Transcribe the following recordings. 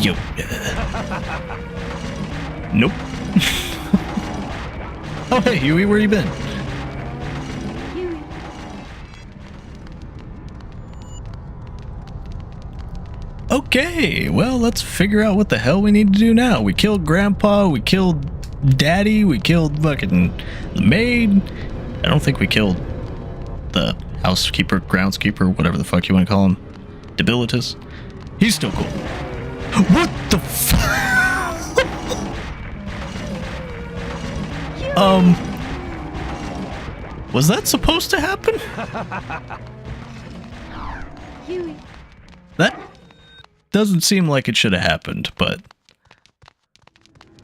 Yoda. Nope. Oh, hey, Hewie, where you been? Hewie. Okay, well, let's figure out what the hell we need to do now. We killed Grandpa, we killed Daddy, we killed fucking the maid. I don't think we killed the housekeeper, groundskeeper, whatever the fuck you want to call him. Debilitus. He's still cool. What the fuck? Was that supposed to happen? Hewie. That doesn't seem like it should have happened, but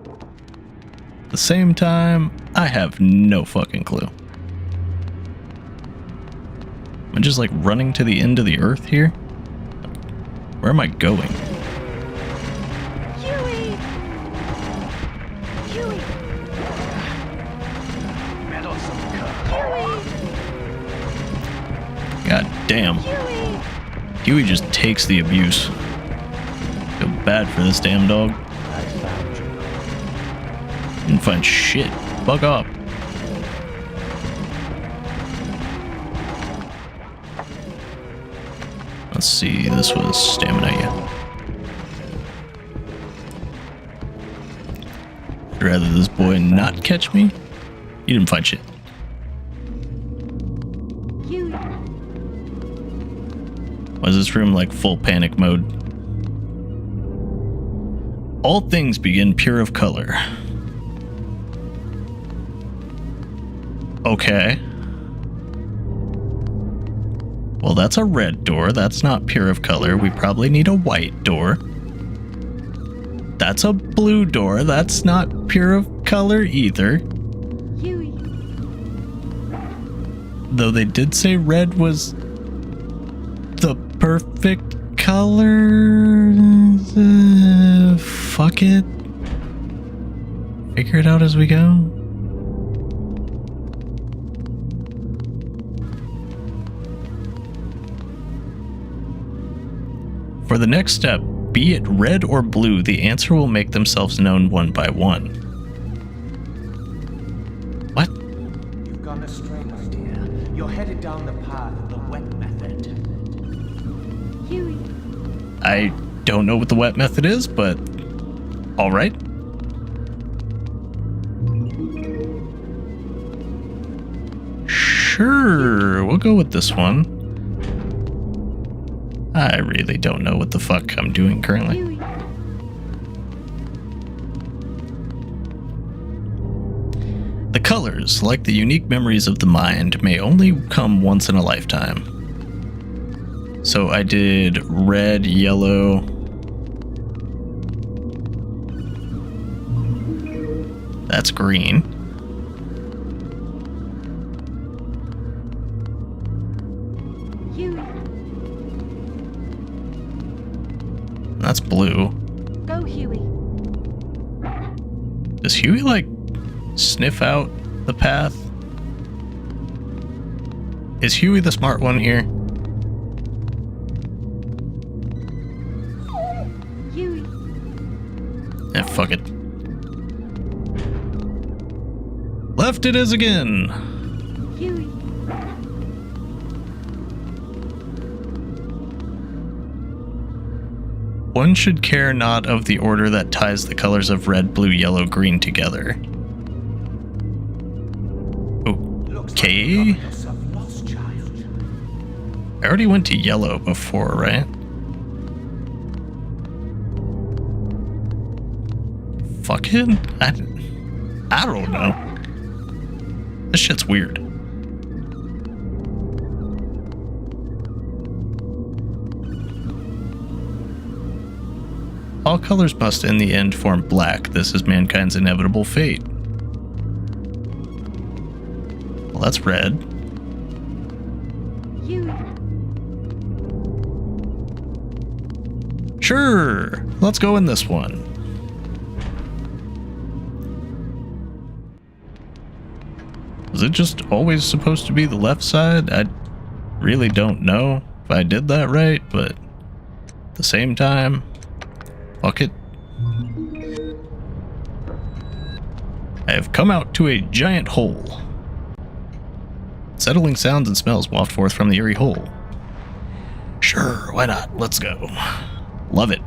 at the same time, I have no fucking clue. Am I just like running to the end of the earth here? Where am I going? Hewie. Hewie. Hewie. God damn. Hewie. Huey just takes the abuse. Feel bad for this damn dog. I found you. Didn't find shit. Fuck off. Let's see, this was stamina, yeah. I'd rather this boy not catch me. You didn't find shit. Hewie. Why is this room like full panic mode? All things begin pure of color. Okay. Well, that's a red door. That's not pure of color. We probably need a white door. That's a blue door. That's not pure of color either. Hewie. Though they did say red was the perfect color. Fuck it. Figure it out as we go. For the next step, be it red or blue, the answer will make themselves known one by one. What? You've gone astray, my dear. You're headed down the path of the wet method. Hewie. I don't know what the wet method is, but all right. Sure, we'll go with this one. I really don't know what the fuck I'm doing currently. Hewie. The colors, like the unique memories of the mind, may only come once in a lifetime. So I did red, yellow. That's green. Hewie. That's blue. Go, Hewie. Does Huey, like, sniff out the path? Is Huey the smart one here? Hewie. Eh, fuck it. Left it is again. Hewie. One should care not of the order that ties the colors of red, blue, yellow, green together. Okay. Lost child. I already went to yellow before, right? Fucking? I don't know. This shit's weird. All colors must in the end form black. This is mankind's inevitable fate. Well, that's red. Hewie. Sure, let's go in this one. Was it just always supposed to be the left side? I really don't know if I did that right, but at the same time, Bucket. I have come out to a giant hole. Settling sounds and smells waft forth from the eerie hole. Sure, why not? Let's go. Love it.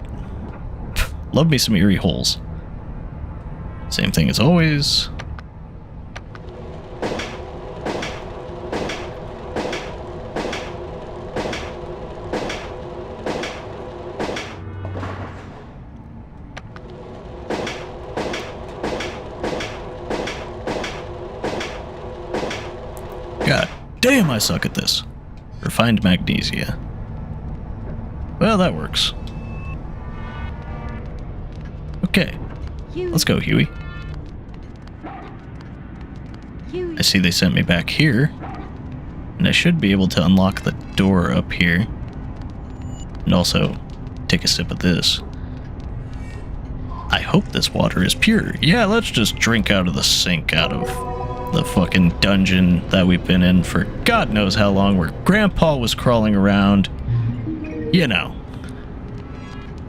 Love me some eerie holes. Same thing as always. God damn, I suck at this. Refined magnesia. Well, that works. Okay, Huey. let's go, Hewie. Huey. I see they sent me back here. And I should be able to unlock the door up here. And also take a sip of this. I hope this water is pure. Yeah, let's just drink out of the sink out of the fucking dungeon that we've been in for God knows how long, where Grandpa was crawling around. You know,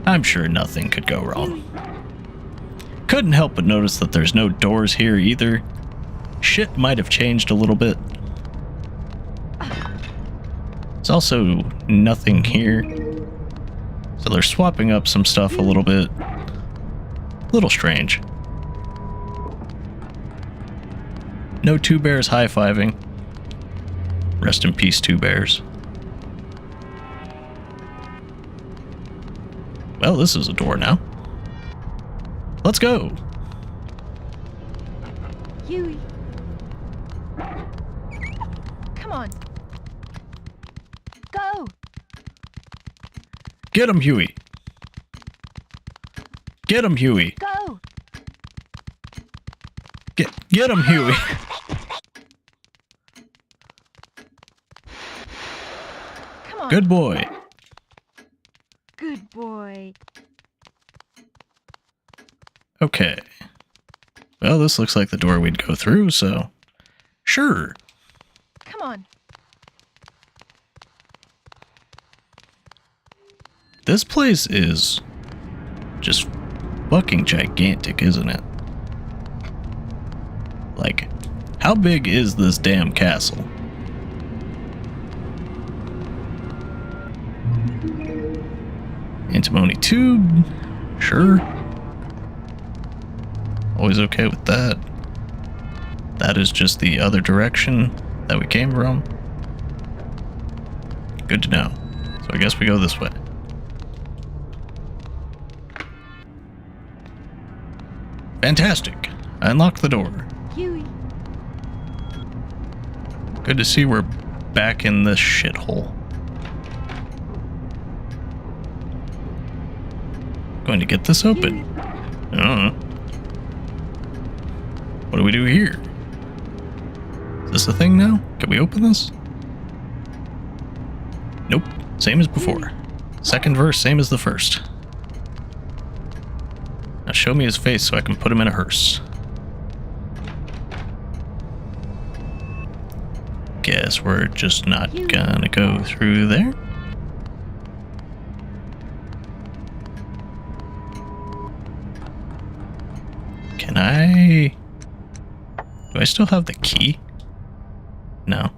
I'm sure nothing could go wrong. Couldn't help but notice that there's no doors here either. Shit might have changed a little bit. There's also nothing here. So they're swapping up some stuff a little bit. A little strange. No Two Bears high-fiving. Rest in peace, Two Bears. Well, this is a door now. Let's go. Huey. Come on. Go. Get him, Hewie. Get him, Hewie. Go. Get him, Hewie. Come on. Good boy. Good boy. Okay. Well, this looks like the door we'd go through, so sure. Come on. This place is just fucking gigantic, isn't it? Like, how big is this damn castle? Antimony tube, sure. Always okay with that. That is just the other direction that we came from. Good to know. So I guess we go this way. Fantastic. I unlocked the door. Huey. Good to see we're back in this shithole. Going to get this open. I don't know. What do we do here? Is this a thing now? Can we open this? Nope. Same as before. Second verse, same as the first. Now show me his face so I can put him in a hearse. Guess we're just not gonna go through there. Can I... Do I still have the key? No.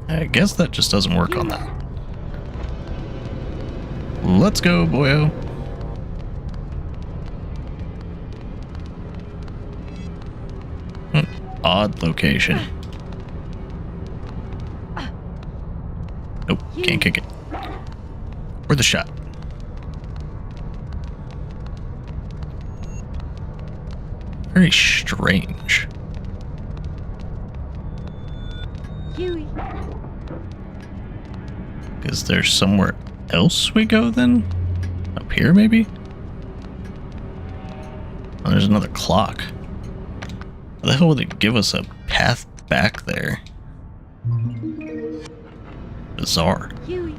I guess that just doesn't work on that. Let's go, boyo. Odd location. Nope, can't kick it. Or the shot. Very strange. Huey. Is there somewhere else we go then? Up here, maybe? Oh, there's another clock. How the hell would it give us a path back there? Bizarre. Huey.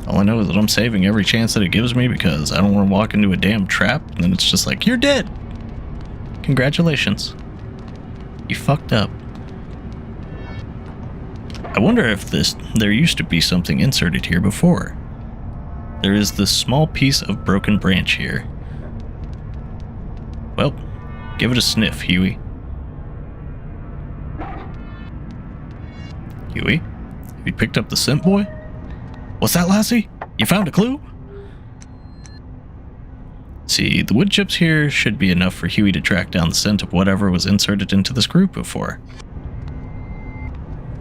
All I know is that I'm saving every chance that it gives me because I don't want to walk into a damn trap and then it's just like, you're dead! Congratulations. You fucked up. I wonder if there used to be something inserted here before. There is this small piece of broken branch here. Well, give it a sniff, Hewie. Hewie? Have you picked up the scent, boy? What's that, lassie? You found a clue? See, the wood chips here should be enough for Hewie to track down the scent of whatever was inserted into this group before.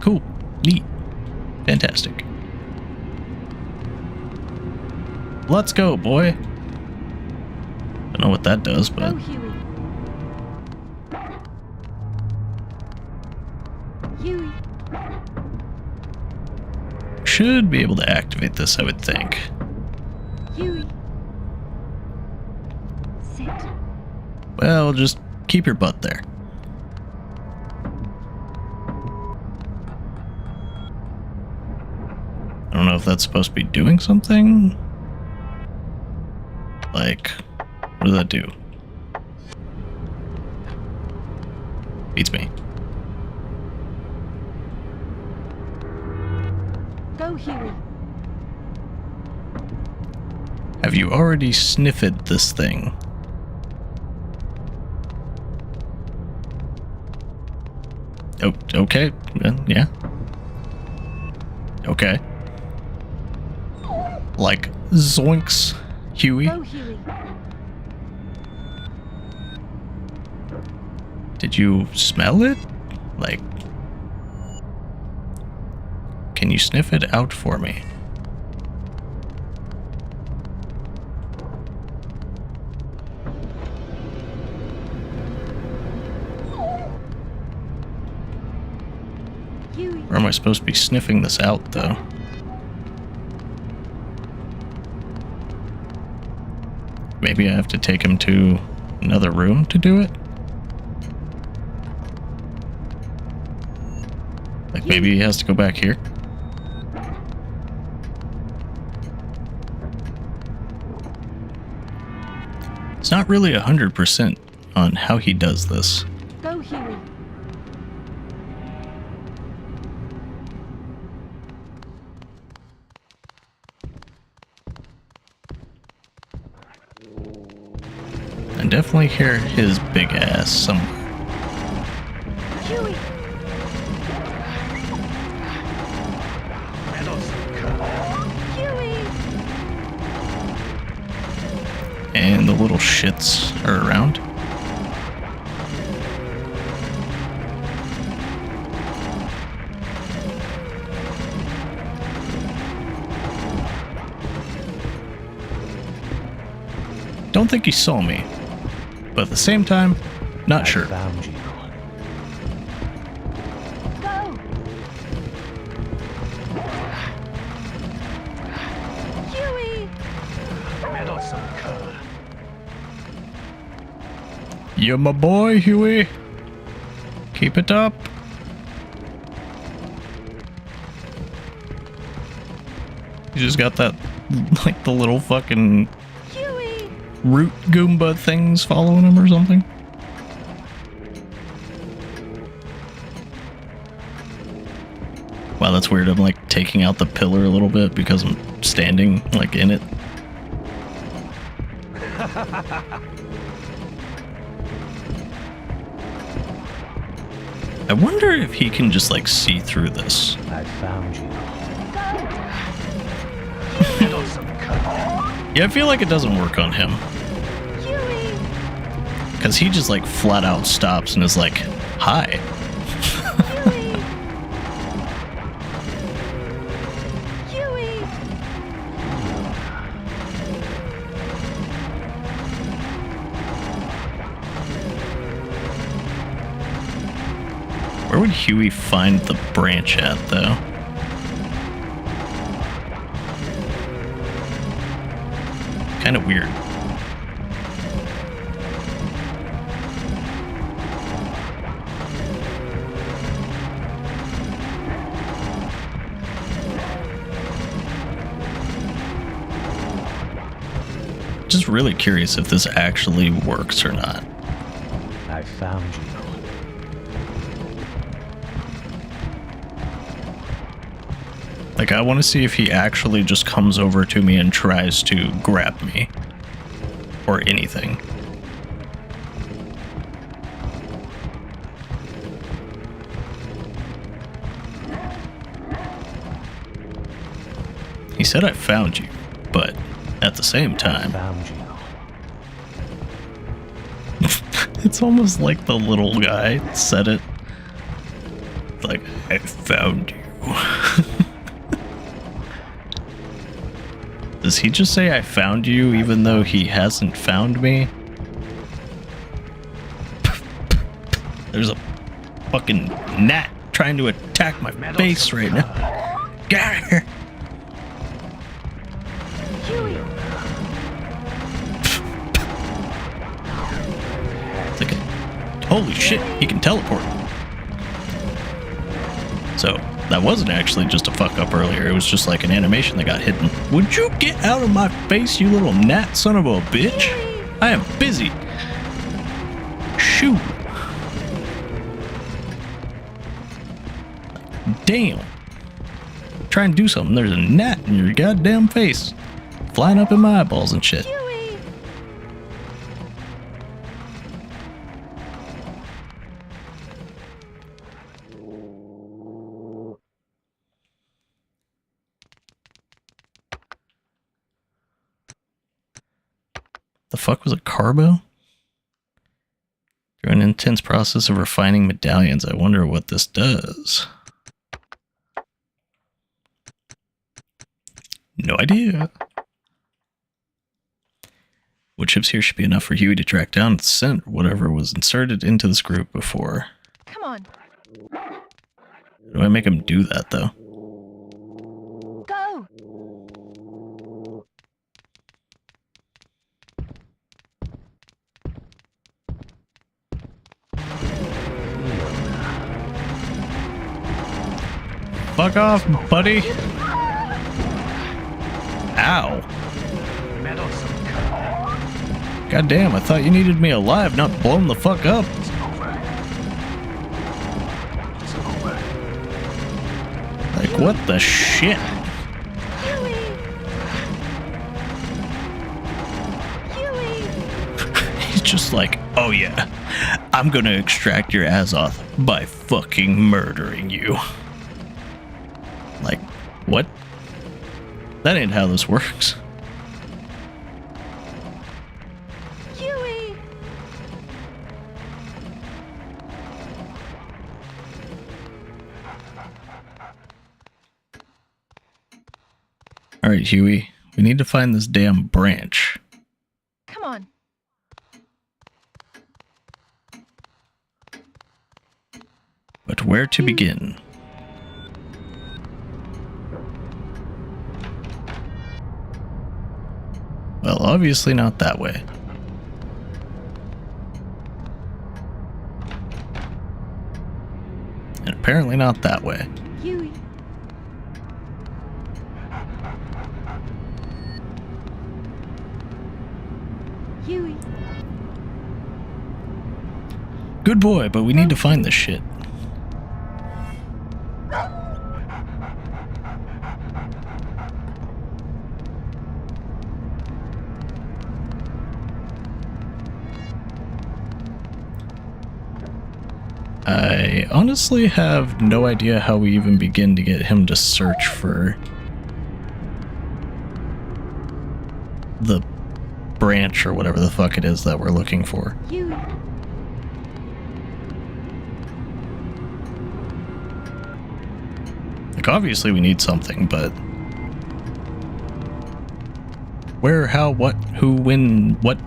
Cool. Neat. Fantastic. Let's go, boy. Don't know what that does, but... Go, Hewie. Hewie. should be able to activate this, I would think. Hewie. Sit. Well, just keep your butt there. I don't know if that's supposed to be doing something. Like, what does that do? Beats me. Go, Hewie. Have you already sniffed this thing? Oh, okay. Yeah. Okay. Like, zoinks, Hewie. Go, Hewie. Did you smell it? Like, can you sniff it out for me? Hewie. Or am I supposed to be sniffing this out, though? Maybe I have to take him to another room to do it? Like, maybe he has to go back here? It's not really 100% on how he does this. Go, Hewie. I definitely hear his big ass somewhere. Hewie. Hewie. And the little shits are around. Don't think he saw me, but at the same time, not sure. Found you. Go. Hewie. Meddlesome cur. You're my boy, Hewie. Keep it up. You just got that, like, the little fucking Hewie. root Goomba things following him or something. Wow, that's weird. I'm like taking out the pillar a little bit because I'm standing like in it. I wonder if he can just like see through this. I found you. Go. Meddlesome cur. Yeah, I feel like it doesn't work on him. Hewie. Because he just like flat out stops and is like, hi. Hewie. Hewie. Where would Hewie find the branch at, though? Kind of weird. Just really curious if this actually works or not. I found you. Like, I want to see if he actually just comes over to me and tries to grab me. Or anything. He said I found you, but at the same time... Found you. It's almost like the little guy said it. Like, I found you. Does he just say I found you even though he hasn't found me? There's a fucking gnat trying to attack my face right now. Get out of here. Hewie. It's like holy shit, he can teleport. So, that wasn't actually just a fuck up earlier. It was just like an animation that got hidden. Would you get out of my face, you little gnat son of a bitch? I am busy. Shoot. Damn. Try and do something. There's a gnat in your goddamn face. Flying up in my eyeballs and shit. Hewie. The fuck was a carbo? Through an intense process of refining medallions, I wonder what this does. No idea. What chips here should be enough for Hewie to track down the scent or whatever was inserted into this group before. Come on. How do I make him do that, though? Go. Fuck off, buddy! Ow. Meddlesome cur. God damn, I thought you needed me alive, not blown the fuck up. It's over. It's over. Like, what the shit? Hewie. Hewie. He's just like, oh yeah, I'm gonna extract your Azoth by fucking murdering you. Like, what? That ain't how this works. Hewie. Alright, Hewie, we need to find this damn branch. Come on. But where to begin? Well, obviously not that way. And apparently not that way. Hewie. Hewie. Good boy, but we need to find this shit. I honestly have no idea how we even begin to get him to search for the branch or whatever the fuck it is that we're looking for. Hewie. Like, obviously we need something, but where, how, what, who, when, what?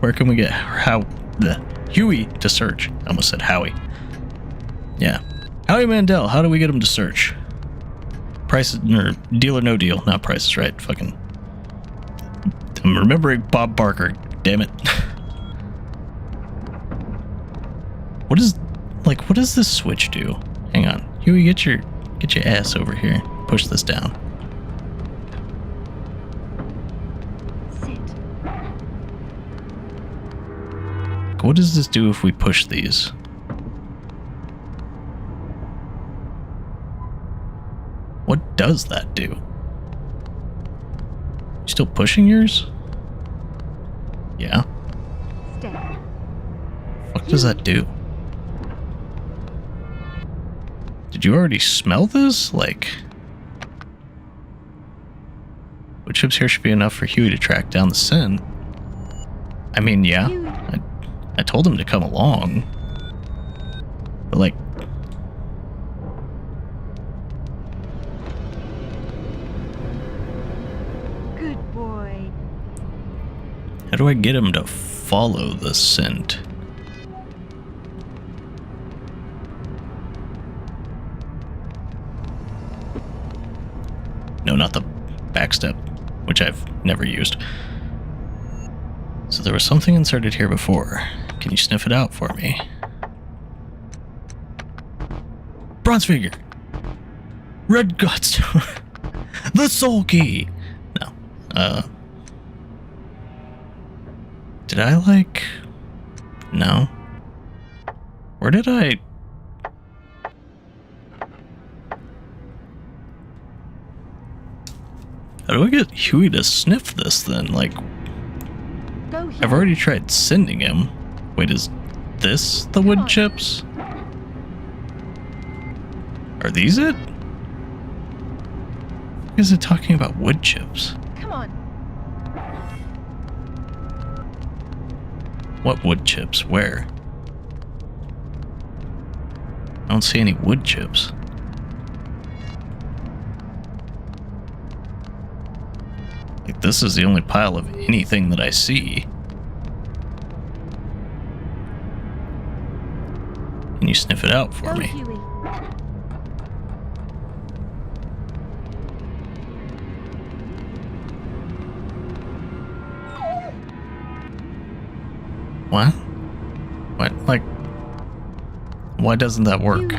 Where can we get how the Hewie to search? I almost said Howie. Yeah. Howie Mandel, how do we get him to search? Price or deal or no deal? Not Price is Right. Fucking. I'm remembering Bob Barker. Damn it. What is what does this switch do? Hang on. Hewie, get your ass over here. Push this down. Sit. What does this do if we push these? What does that do? You still pushing yours? Yeah. Stay. What does that do? Did you already smell this? Like, wood chips here should be enough for Hewie to track down the sin. I mean, yeah. I told him to come along. But like, Good boy. how do I get him to follow the scent? No, not the backstep, which I've never used. So there was something inserted here before. Can you sniff it out for me? Bronze figure! Red guts! The soul key! No. Did I like... No. Where did I... How do I get Hewie to sniff this then? Like, Go here. I've already tried sending him. Wait, is this the wood chips? Are these it? Why is it talking about wood chips? Come on. What wood chips? Where? I don't see any wood chips. Like, this is the only pile of anything that I see. Can you sniff it out for Go, me? Hewie. What? What? Like, why doesn't that work?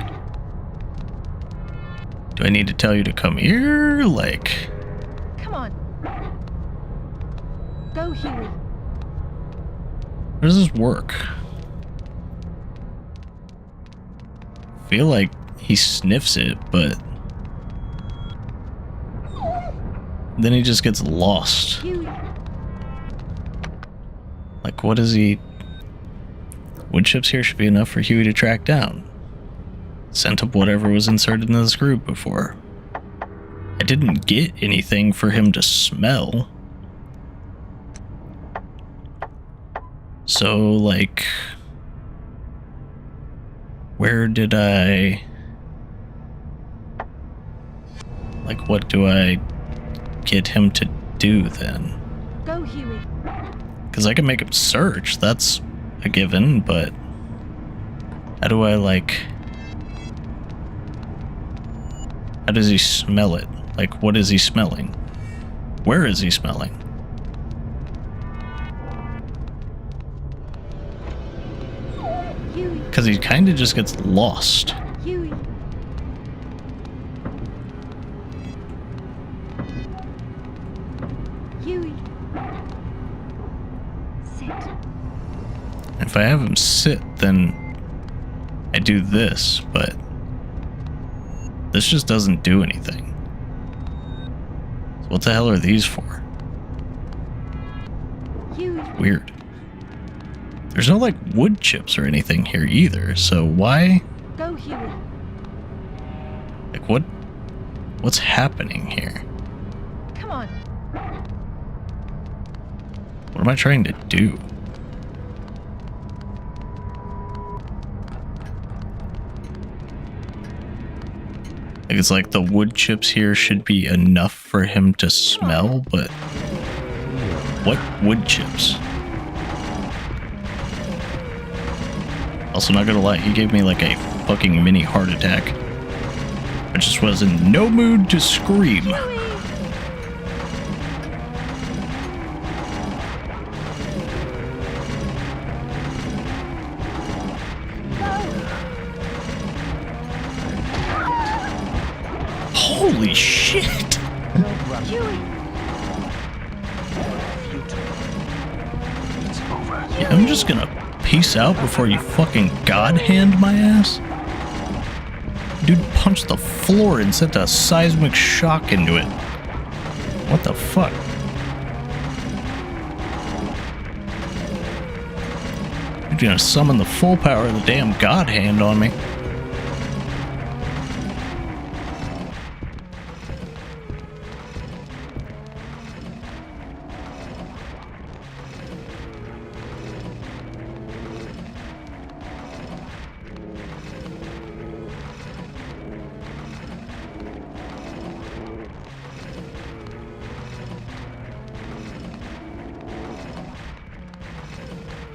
Do I need to tell you to come here? Like, Come on. Go, Hewie. how does this work? I feel like he sniffs it, but then he just gets lost. Hewie. Like, what is he... Wood chips here should be enough for Hewie to track down. Scent up whatever was inserted in this group before. I didn't get anything for him to smell. So, like... Where did I... Like, what do I get him to do then? Go, Hewie. Because I can make him search, that's a given, but how do I, like... How does he smell it? Like, what is he smelling? Where is he smelling? Hewie. Because he kind of just gets lost. Hewie. Hewie. Sit. If I have him sit, then I do this, but this just doesn't do anything. So what the hell are these for? Hewie. Weird. There's no, like, wood chips or anything here either, so why? Go, Hewie. Like, what's happening here? Come on. What am I trying to do? Like, it's like the wood chips here should be enough for him to smell, but what wood chips? Also, not gonna lie, he gave me like a fucking mini heart attack. I just was in no mood to scream. Hewie. Holy shit! Hewie. It's over. Yeah, I'm just gonna peace out before you fucking god hand my ass. Dude punched the floor and sent a seismic shock into it. What the fuck? You're gonna summon the full power of the damn God Hand on me.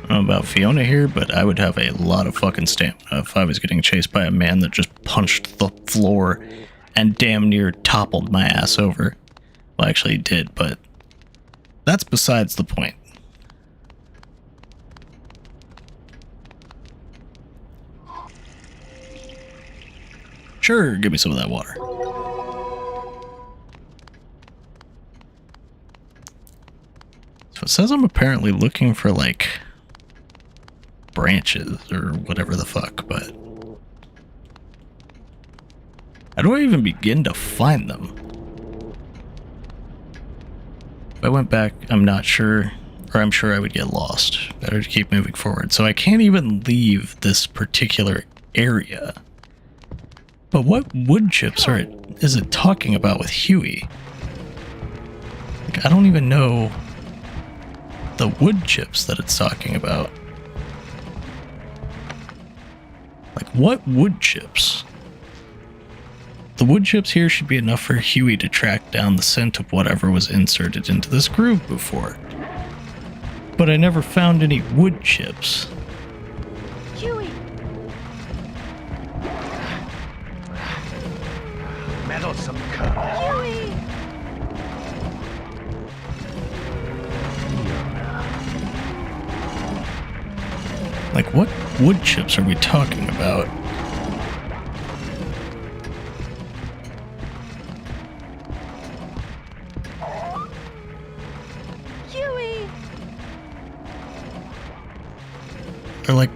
I don't know about Fiona here, but I would have a lot of fucking stamina if I was getting chased by a man that just punched the floor and damn near toppled my ass over. Well, actually he did, but that's besides the point. Sure, give me some of that water. So it says I'm apparently looking for, like, branches or whatever the fuck, but how do I even begin to find them? If I went back, I'm not sure, or I'm sure I would get lost. Better to keep moving forward. So I can't even leave this particular area. But what wood chips is it talking about with Hewie? Like, I don't even know the wood chips that it's talking about. Like, what wood chips? The wood chips here should be enough for Hewie to track down the scent of whatever was inserted into this groove before. But I never found any wood chips. Hewie! Meddlesome cur. Hewie! Like, what wood chips are we talking about? Hewie! Or like,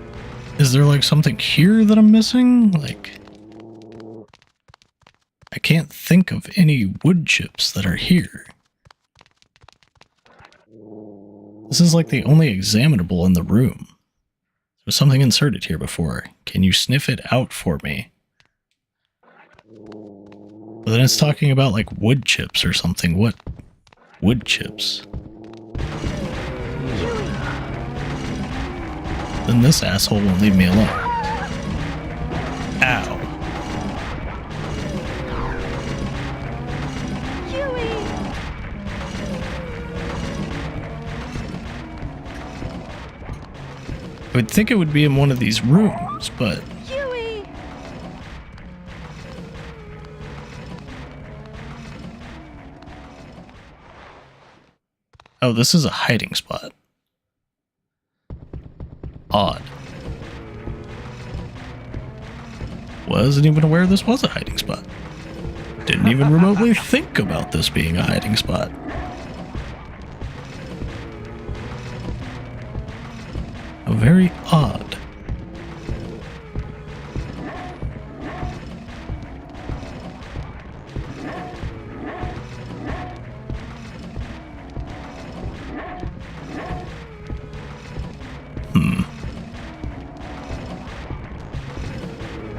is there like something here that I'm missing? Like, I can't think of any wood chips that are here. This is like the only examinable in the room. There's something inserted here before. Can you sniff it out for me? But then it's talking about like wood chips or something. What wood chips? Hewie! Then this asshole won't leave me alone. Ow. Hewie! I would think it would be in one of these rooms, but Hewie! oh, this is a hiding spot. Odd. Wasn't even aware this was a hiding spot. Didn't even remotely think about this being a hiding spot. How very odd.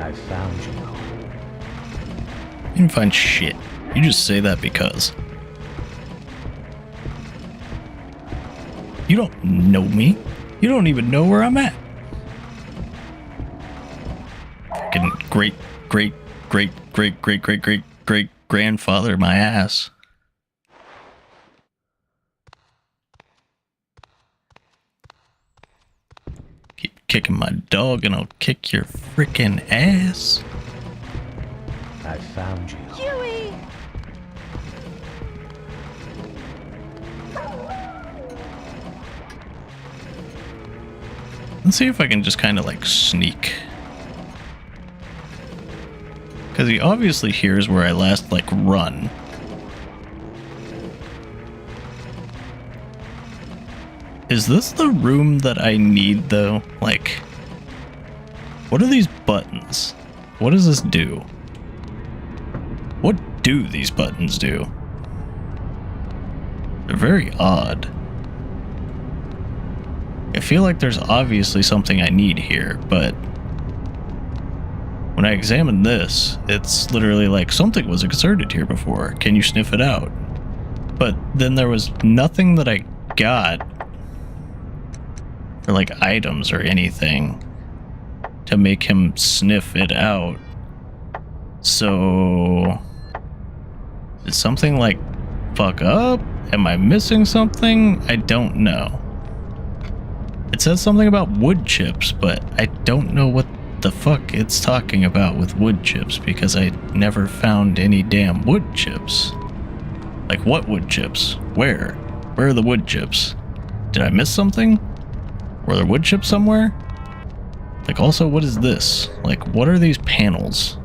I found you. You didn't find shit. You just say that because. You don't know me. You don't even know where I'm at. Fucking great grandfather my ass. Keep kicking my dog and I'll kick your frickin' ass. I found you. Hewie! Let's see if I can just kind of like sneak. Because he obviously hears where I last like run. Is this the room that I need though? Like, what are these buttons? What does this do? What do these buttons do? They're very odd. I feel like there's obviously something I need here, but when I examine this, it's literally like something was exerted here before. Can you sniff it out? But then there was nothing that I got for like items or anything to make him sniff it out. So did something like fuck up? Am I missing something? I don't know. It says something about wood chips, but I don't know what the fuck it's talking about with wood chips because I never found any damn wood chips. Like what wood chips? Where? Where are the wood chips? Did I miss something? Were there wood chips somewhere? Like also, what is this? Like what are these panels?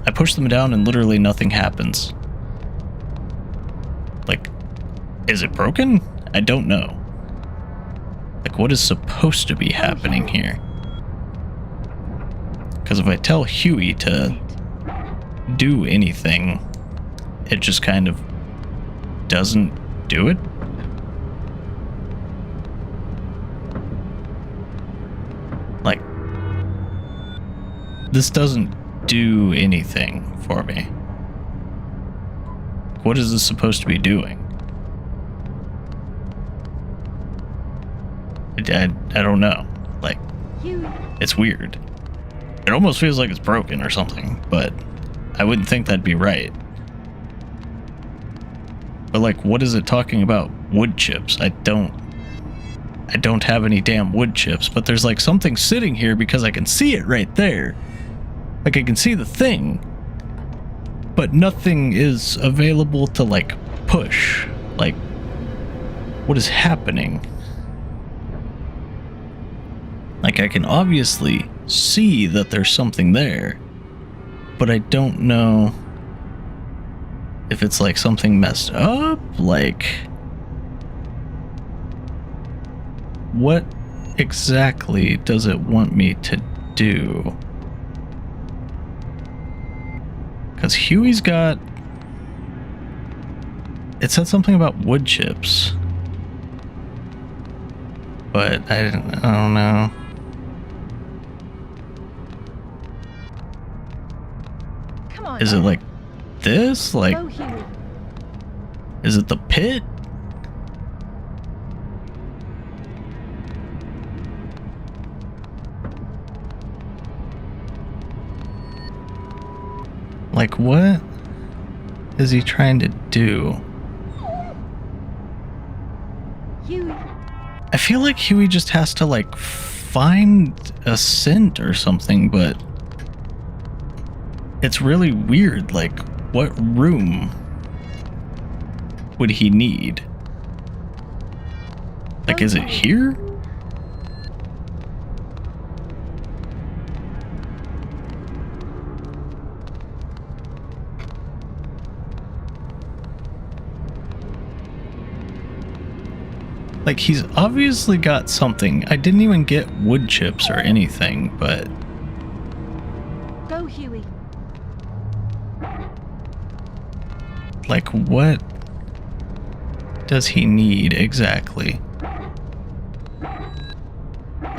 I push them down and literally nothing happens. Like, is it broken? I don't know. Like, what is supposed to be happening here? Because if I tell Hewie to do anything, it just kind of doesn't do it. Like, this doesn't do anything for me. What is this supposed to be doing? I don't know. Like, it's weird. It almost feels like it's broken or something, but I wouldn't think that'd be right. But like, what is it talking about? Wood chips? I don't have any damn wood chips, but there's like something sitting here because I can see it right there. Like I can see the thing, but nothing is available to like push. Like, what is happening? Like I can obviously see that there's something there, but I don't know if it's like something messed up. Like, what exactly does it want me to do? Because Hewie's got... It said something about wood chips. But I don't know. Come on. Is it like this? Like, Go, Hewie. is it the pit? Like, what is he trying to do? Hewie. I feel like Hewie just has to, like, find a scent or something, but it's really weird. Like, what room would he need? Like, is it here? Like, he's obviously got something. I didn't even get wood chips or anything, but... Go, Hewie. Like, what does he need exactly?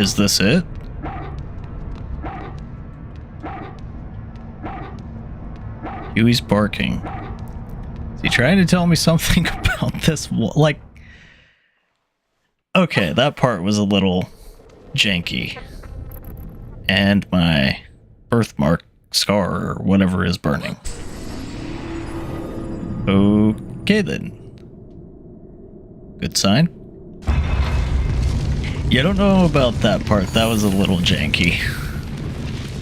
Is this it? Huey's barking. Is he trying to tell me something about this? Like, okay, that part was a little janky. And my birthmark scar or whatever is burning. Okay then. Good sign. Yeah, I don't know about that part. That was a little janky.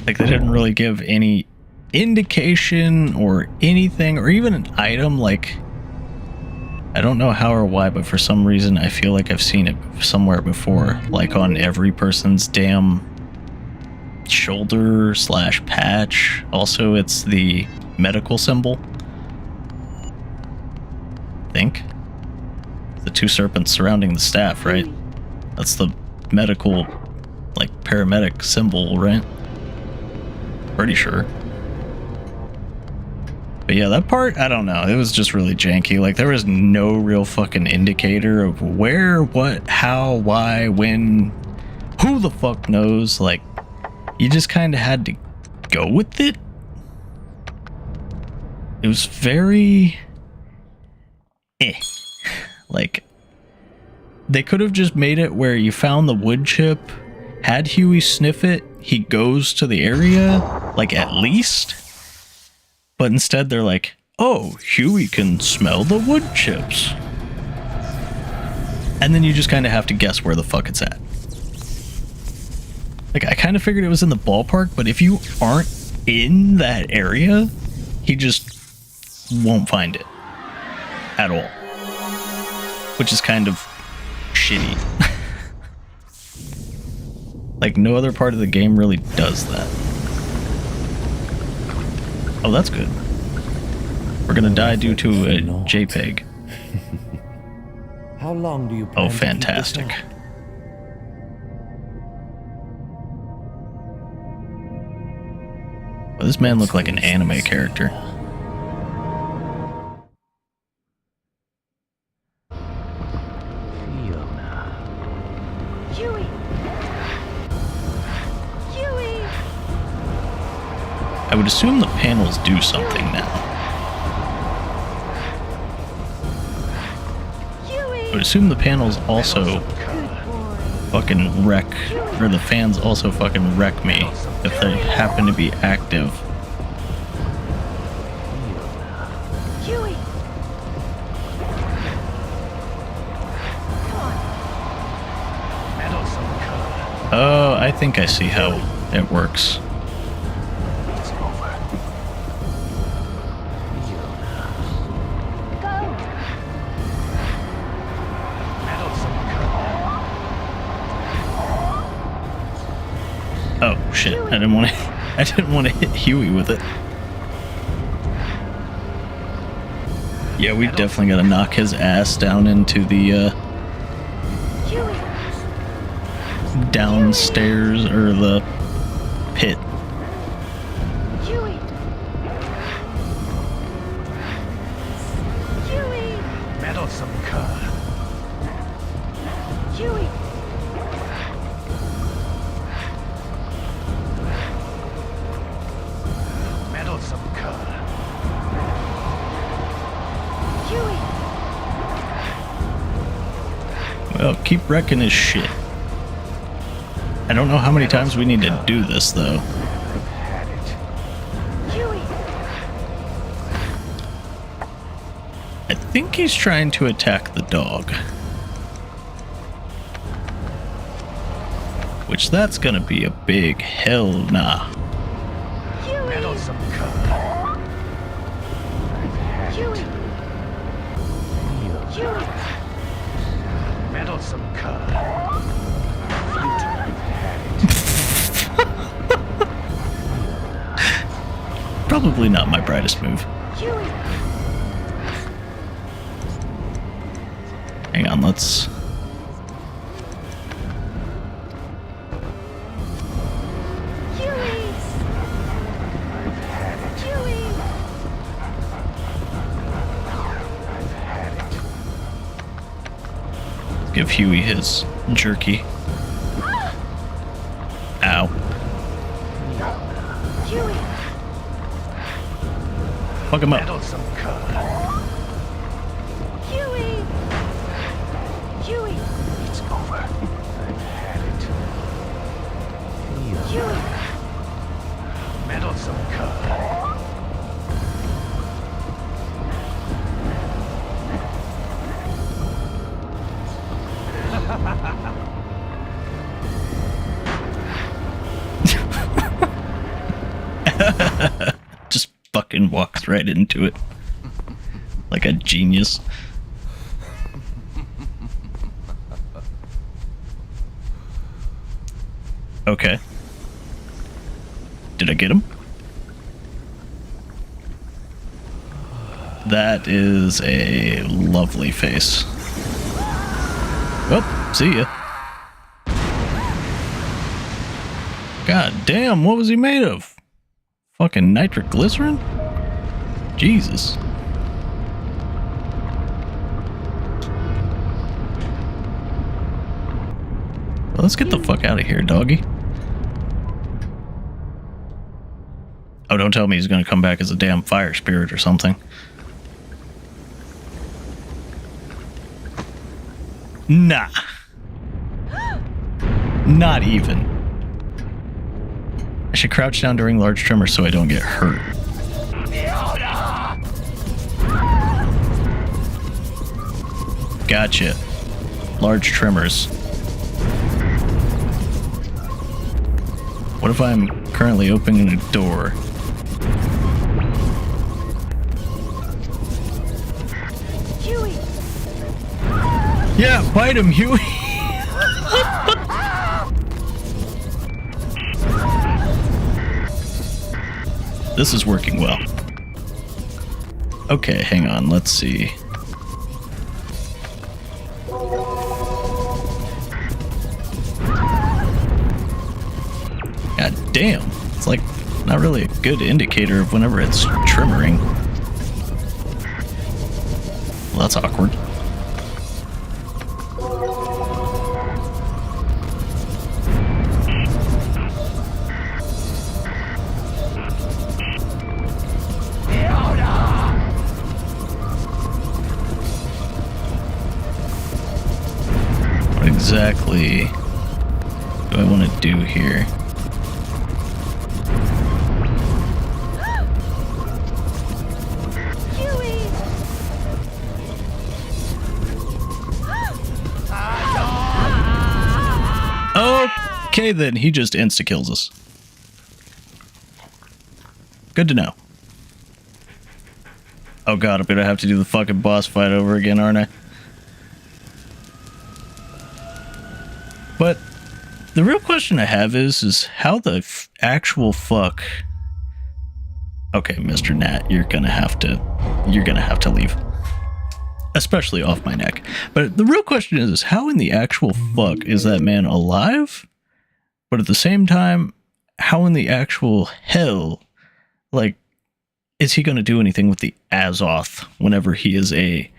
Like, they didn't really give any indication or anything, or even an item. Like, I don't know how or why, but for some reason I feel like I've seen it somewhere before, like on every person's damn shoulder / patch. Also, it's the medical symbol. I think. The two serpents surrounding the staff, right? That's the medical, like, paramedic symbol, right? Pretty sure. But yeah, that part, I don't know. It was just really janky. Like, there was no real fucking indicator of where, what, how, why, when, who the fuck knows. Like, you just kind of had to go with it. It was very... Like, they could have just made it where you found the wood chip, had Hewie sniff it, he goes to the area, like, at least. But instead they're like, oh, Hewie can smell the wood chips. And then you just kind of have to guess where the fuck it's at. Like, I kind of figured it was in the ballpark, but if you aren't in that area, he just won't find it. At all. Which is kind of shitty. Like, no other part of the game really does that. Oh, that's good. We're gonna die due to a JPEG. How long do you plan Oh, to keep fantastic. this up? Well, this man looked like an anime character. Hewie! Hewie! I would assume the panels do something now. I would assume the panels also Good boy. fucking wreck, or the fans also fucking wreck me if they happen to be active. Hewie! Come on. Oh, I think I see how it works. Go! Oh shit! I didn't want to. I didn't want to hit Hewie with it. Yeah, we definitely got to knock his ass down into the Hewie! downstairs or the pit. Hewie! Hewie! Meddlesome cur. Hewie! Meddlesome cur. Hewie! Well, keep wrecking his shit. I don't know how many times we need to do this though. I've had it. Hewie! I think he's trying to attack the dog. Which that's gonna be a big hell nah. Hewie! Meddlesome cur. I've had it. Hewie! Hewie! Meddlesome cur. I've had it. Probably not my brightest move. Hewie! Hang on, let's... Hewie! I've had it. Hewie! I've had it. give Hewie his jerky. Ow. Hewie! Fuck him up. Meddlesome cur. Hewie! Hewie! It's over. I've had it. Hewie! Meddlesome cur. Just fucking walks right into it. Like a genius. Okay. Did I get him? That is a lovely face. Oh, see ya. God damn, what was he made of? Fucking nitroglycerin? Jesus. Well, let's get the fuck out of here, doggy. Oh, don't tell me he's gonna come back as a damn fire spirit or something. Nah. Not even. I should crouch down during large tremors so I don't get hurt. Gotcha. Large tremors. What if I'm currently opening a door? Hewie! Yeah, bite him, Hewie! This is working well. Okay, hang on, let's see. God damn, it's like not really a good indicator of whenever it's tremoring. Well, that's awkward. What exactly do I want to do here? Hewie! Okay then, he just insta-kills us. Good to know. Oh god, I'm gonna have to do the fucking boss fight over again, aren't I? But the real question I have is how the actual fuck... Okay, Mr. Nat, you're gonna have to leave. Especially off my neck. But the real question is how in the actual fuck is that man alive? But at the same time, how in the actual hell, like, is he gonna do anything with the Azoth whenever he is a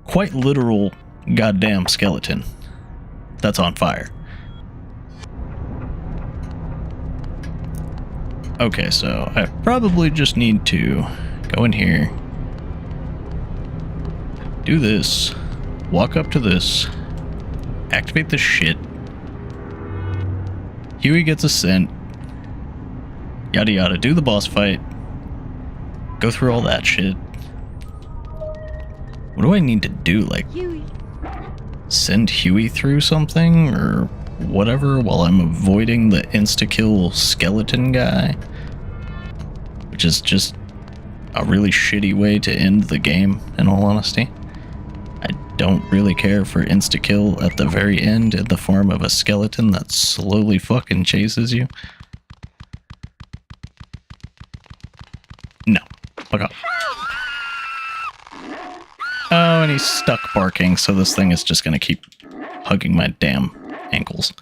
quite literal goddamn skeleton that's on fire? Okay, so I probably just need to go in here, do this, walk up to this, activate the shit. Hewie gets a scent, yada yada, do the boss fight, go through all that shit. What do I need to do? Like, Hewie! send Hewie through something or whatever while I'm avoiding the insta-kill skeleton guy? Which is just a really shitty way to end the game, in all honesty. I don't really care for insta-kill at the very end in the form of a skeleton that slowly fucking chases you. No. Fuck off. Oh, and he's stuck barking, so this thing is just gonna keep hugging my damn ankles.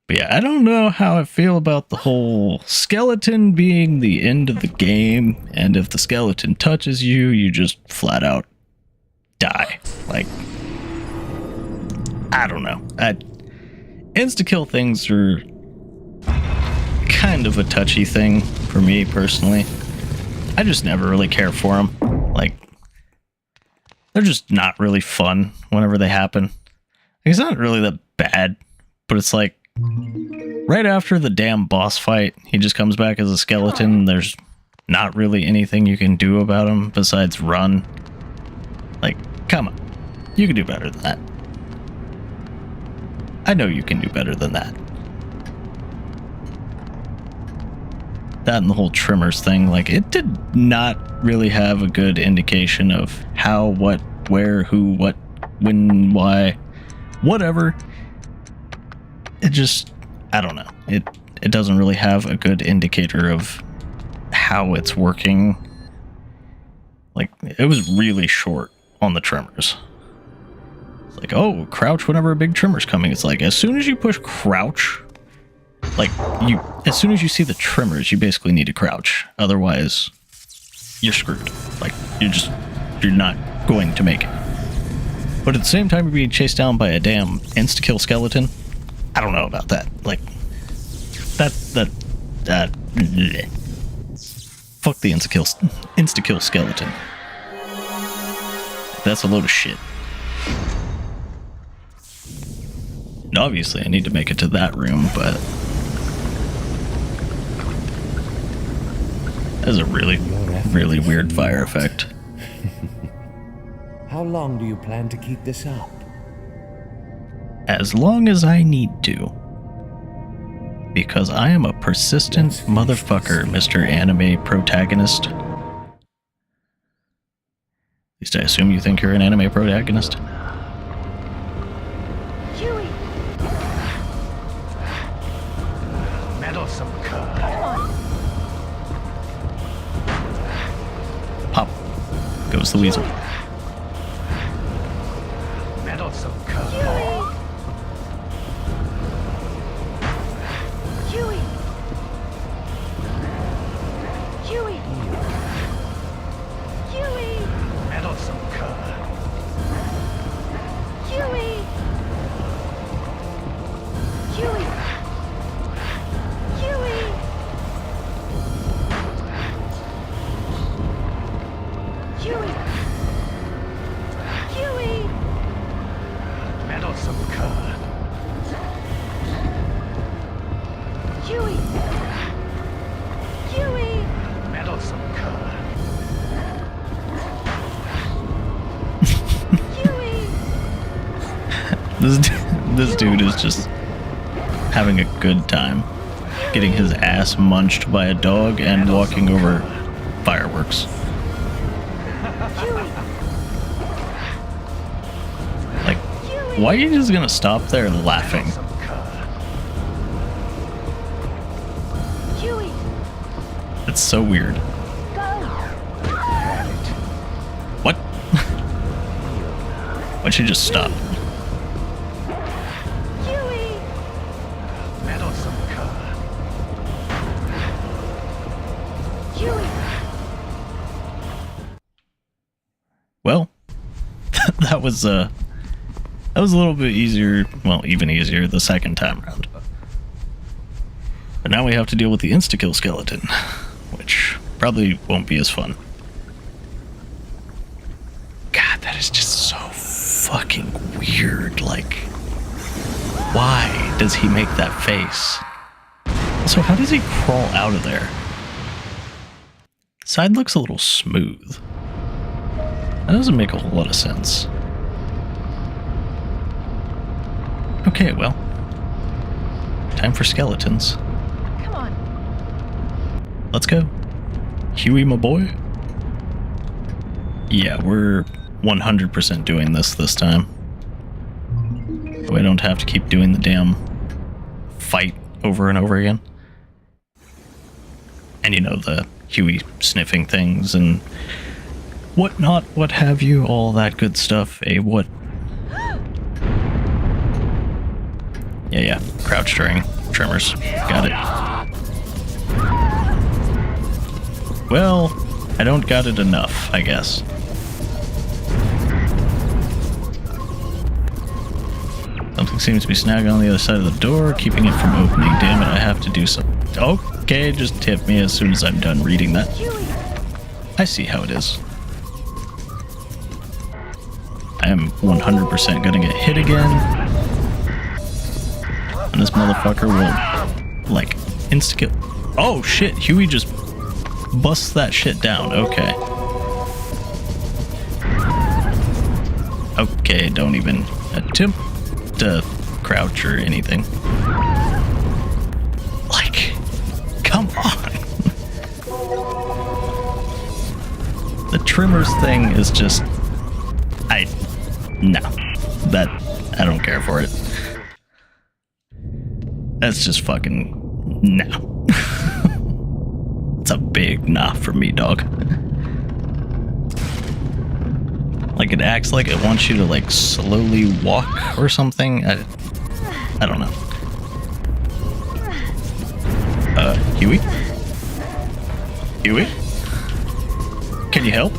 But yeah, I don't know how I feel about the whole skeleton being the end of the game, and if the skeleton touches you, you just flat out die. Like, I don't know. Insta-kill things are kind of a touchy thing for me personally. I just never really care for them. Like, they're just not really fun whenever they happen. It's not really that bad, but it's like, right after the damn boss fight, he just comes back as a skeleton. There's not really anything you can do about him besides run. Like, come on. You can do better than that. I know you can do better than that. That and the whole Tremors thing, like, it did not really have a good indication of how, what, where, who, what, when, why, whatever. It just, I don't know. It doesn't really have a good indicator of how it's working. Like, it was really short on the Tremors. Like, oh, crouch whenever a big trimmer's coming. It's like, as soon as you push crouch, like, as soon as you see the trimmers, you basically need to crouch. Otherwise, you're screwed. Like, you're not going to make it. But at the same time, you're being chased down by a damn insta-kill skeleton. I don't know about that. Like, bleh. Fuck the insta-kill skeleton. That's a load of shit. And obviously, I need to make it to that room, but that's a really, really weird fire effect. How long do you plan to keep this up? As long as I need to. Because I am a persistent motherfucker, Mr. Anime Protagonist. At least I assume you think you're an anime protagonist. Hewie! Meddlesome cur. Come on! Pop. Goes the weasel. Meddlesome cur. Hewie! Hewie! Hewie! Hewie! Meddlesome cur. Hewie! Hewie! Hewie! Hewie! Hewie! Meddlesome cur. Hewie! Hewie! Meddlesome cur. Hewie! This dude is just having a good time. Getting his ass munched by a dog and walking over fireworks. Like, why are you just gonna stop there laughing? Meddlesome cur. Hewie! It's so weird. Go! Had it. What? Why'd you just stop? Hewie! Meddlesome cur. Hewie! Well, that was a little bit easier, well, even easier the second time around. But now we have to deal with the insta-kill skeleton, which probably won't be as fun. God, that is just so fucking weird. Like, why does he make that face? Also, how does he crawl out of there? Side looks a little smooth. That doesn't make a whole lot of sense. Okay, well. Time for skeletons. Come on! Let's go. Hewie, my boy. Yeah, we're 100% doing this time. So I don't have to keep doing the damn fight over and over again. And you know, the Hewie sniffing things and whatnot, what have you, all that good stuff. What? Yeah. Crouch during tremors. Got it. Well, I don't got it enough, I guess. Something seems to be snagging on the other side of the door, keeping it from opening. Damn it, I have to do something. Okay, just tip me as soon as I'm done reading that. Hewie! I see how it is. I am 100% gonna get hit again. And this motherfucker will, like, insta-kill. Oh shit, Hewie just busts that shit down. Okay. Okay, don't even attempt to crouch or anything. Like, come on. The trimmers thing is just... No. I don't care for it. That's just fucking... No. It's a big nah for me, dog. Like it acts like it wants you to like slowly walk or something. I don't know. Hewie? Hewie? Can you help?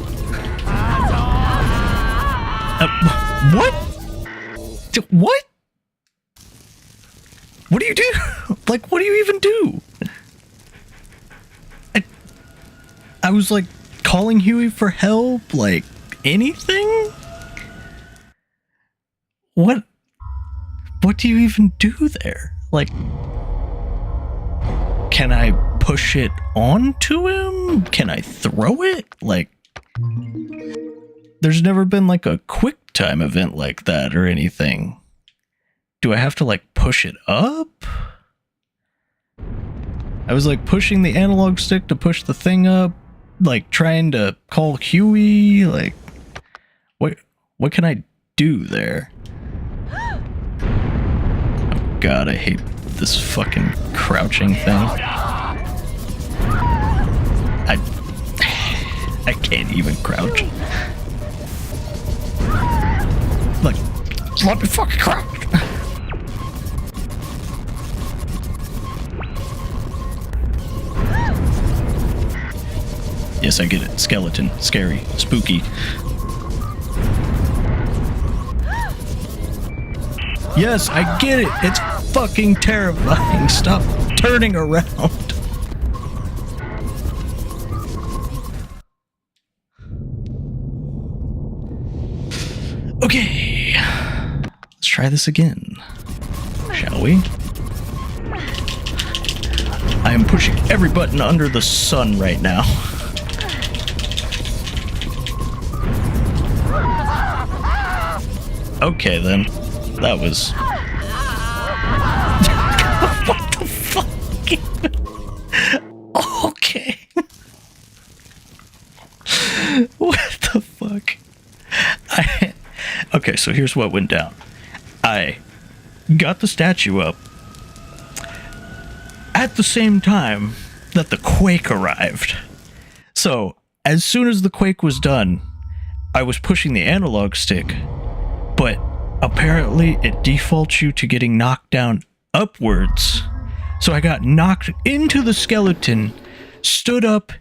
What? What? What do you do? Like, what do you even do? I was like calling Hewie for help, like anything? What do you even do there? Like, can I push it onto him? Can I throw it? Like, there's never been like a quick time event like that or anything. Do I have to like push it up? I was like pushing the analog stick to push the thing up, like trying to call Hewie. Like, what can I do there? Oh God, I hate this fucking crouching thing. I can't even crouch. Like, let me fucking crouch. Yes, I get it. Skeleton. Scary. Spooky. Yes, I get it. It's fucking terrifying. Stop turning around. Okay. Let's try this again. Shall we? I am pushing every button under the sun right now. Okay, then. That was... What the fuck? Okay. What the fuck? Okay, so here's what went down. I got the statue up at the same time that the quake arrived. So, as soon as the quake was done, I was pushing the analog stick, but apparently it defaults you to getting knocked down upwards. So I got knocked into the skeleton, stood up,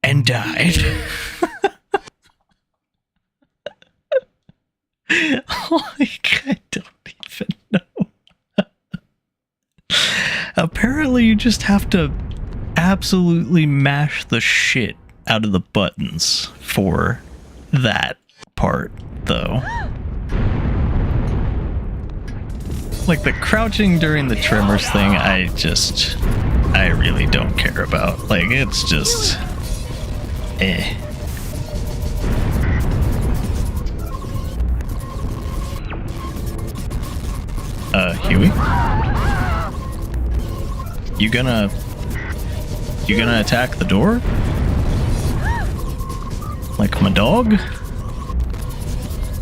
and died. Like, I don't even know. Apparently you just have to absolutely mash the shit out of the buttons for that part, though. Like the crouching during the tremors thing, I really don't care about. Like, it's just... eh. Hewie? You gonna attack the door? Like my dog?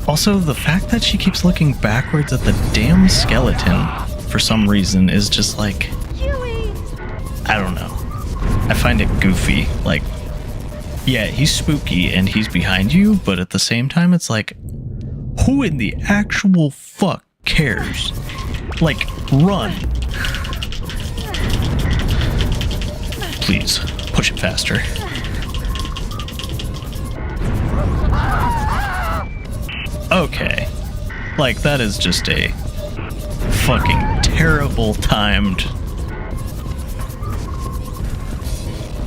Also, the fact that she keeps looking backwards at the damn skeleton for some reason is just like... I don't know. I find it goofy. Like, yeah, he's spooky and he's behind you, but at the same time, it's like, who in the actual fuck cares? Like, run. Please, push it faster. Okay. Like, that is just a fucking terrible timed...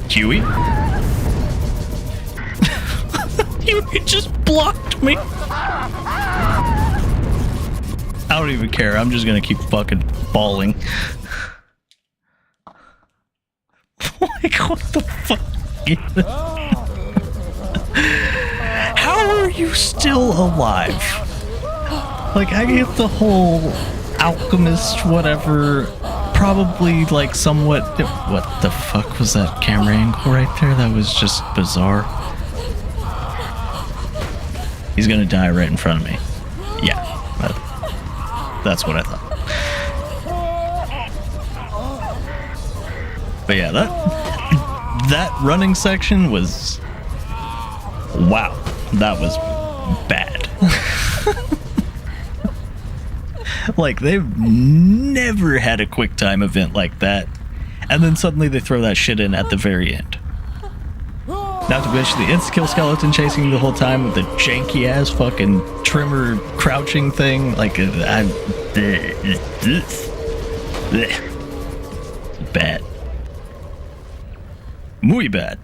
Hewie? Hewie just blocked me! I don't even care, I'm just gonna keep fucking falling. Like, what the fuck is this? How are you still alive? Like, I get the whole alchemist, whatever, probably like somewhat... What the fuck was that camera angle right there? That was just bizarre. He's gonna die right in front of me. Yeah, that's what I thought. But yeah, that running section was... wow, that was bad. Like, they've never had a quick time event like that. And then suddenly they throw that shit in at the very end. Not to mention the insta-kill skeleton chasing you the whole time with the janky-ass fucking trimmer crouching thing. Like, bad. Muy bad.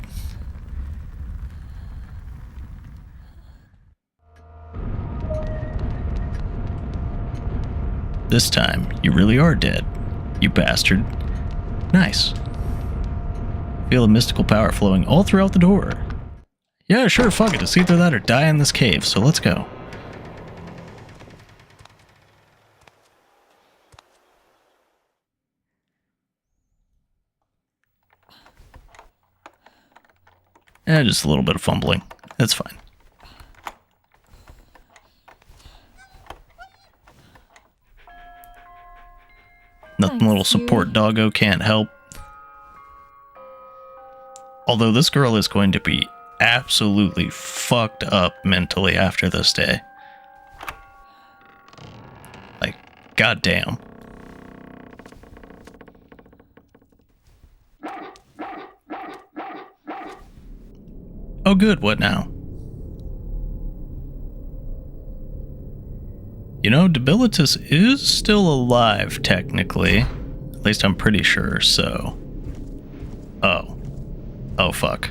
This time, you really are dead, you bastard. Nice. Feel a mystical power flowing all throughout the door. Yeah, sure, fuck it. It's either that or die in this cave, so let's go. Just a little bit of fumbling. That's fine. Nothing little support doggo can't help. Although this girl is going to be absolutely fucked up mentally after this day. Like, goddamn. Oh good, what now? You know, Debilitus is still alive, technically. At least I'm pretty sure, so... Oh. Oh, fuck.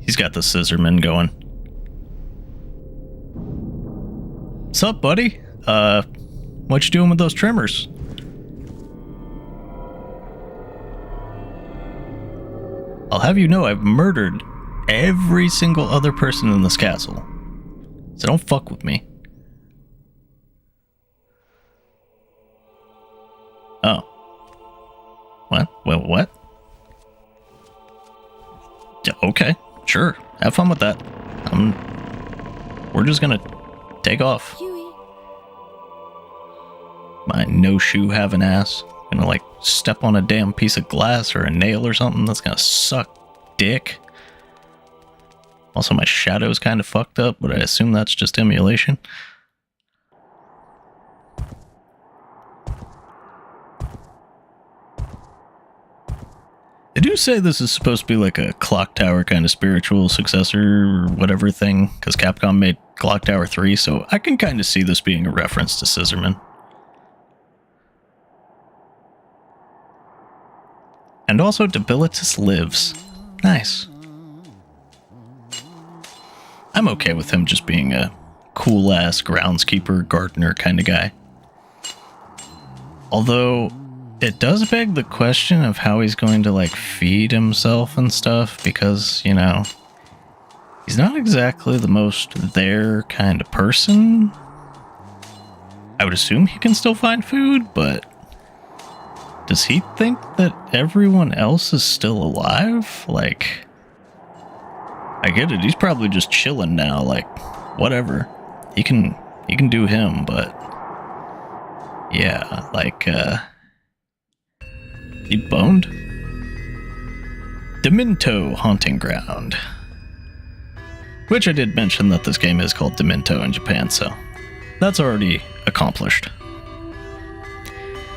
He's got the scissorman going. Sup, buddy? What you doing with those trimmers? I'll have you know I've murdered every single other person in this castle. So don't fuck with me. Oh. What? Well, what? Yeah, okay, sure. Have fun with that. We're just gonna take off. Hewie. My no shoe having ass. Gonna like step on a damn piece of glass or a nail or something. That's gonna suck dick. Also, my shadow's kind of fucked up, but I assume that's just emulation. They do say this is supposed to be like a Clock Tower kind of spiritual successor or whatever thing, because Capcom made Clock Tower 3, so I can kind of see this being a reference to Scissorman. And also, Debilitus lives. Nice. I'm okay with him just being a cool-ass groundskeeper, gardener kind of guy. Although... it does beg the question of how he's going to, like, feed himself and stuff, because, you know, he's not exactly the most there kind of person. I would assume he can still find food, but does he think that everyone else is still alive? Like, I get it, he's probably just chilling now, like, whatever. He can do him, but yeah, like, he boned? Demento Haunting Ground. Which I did mention that this game is called Demento in Japan, so that's already accomplished.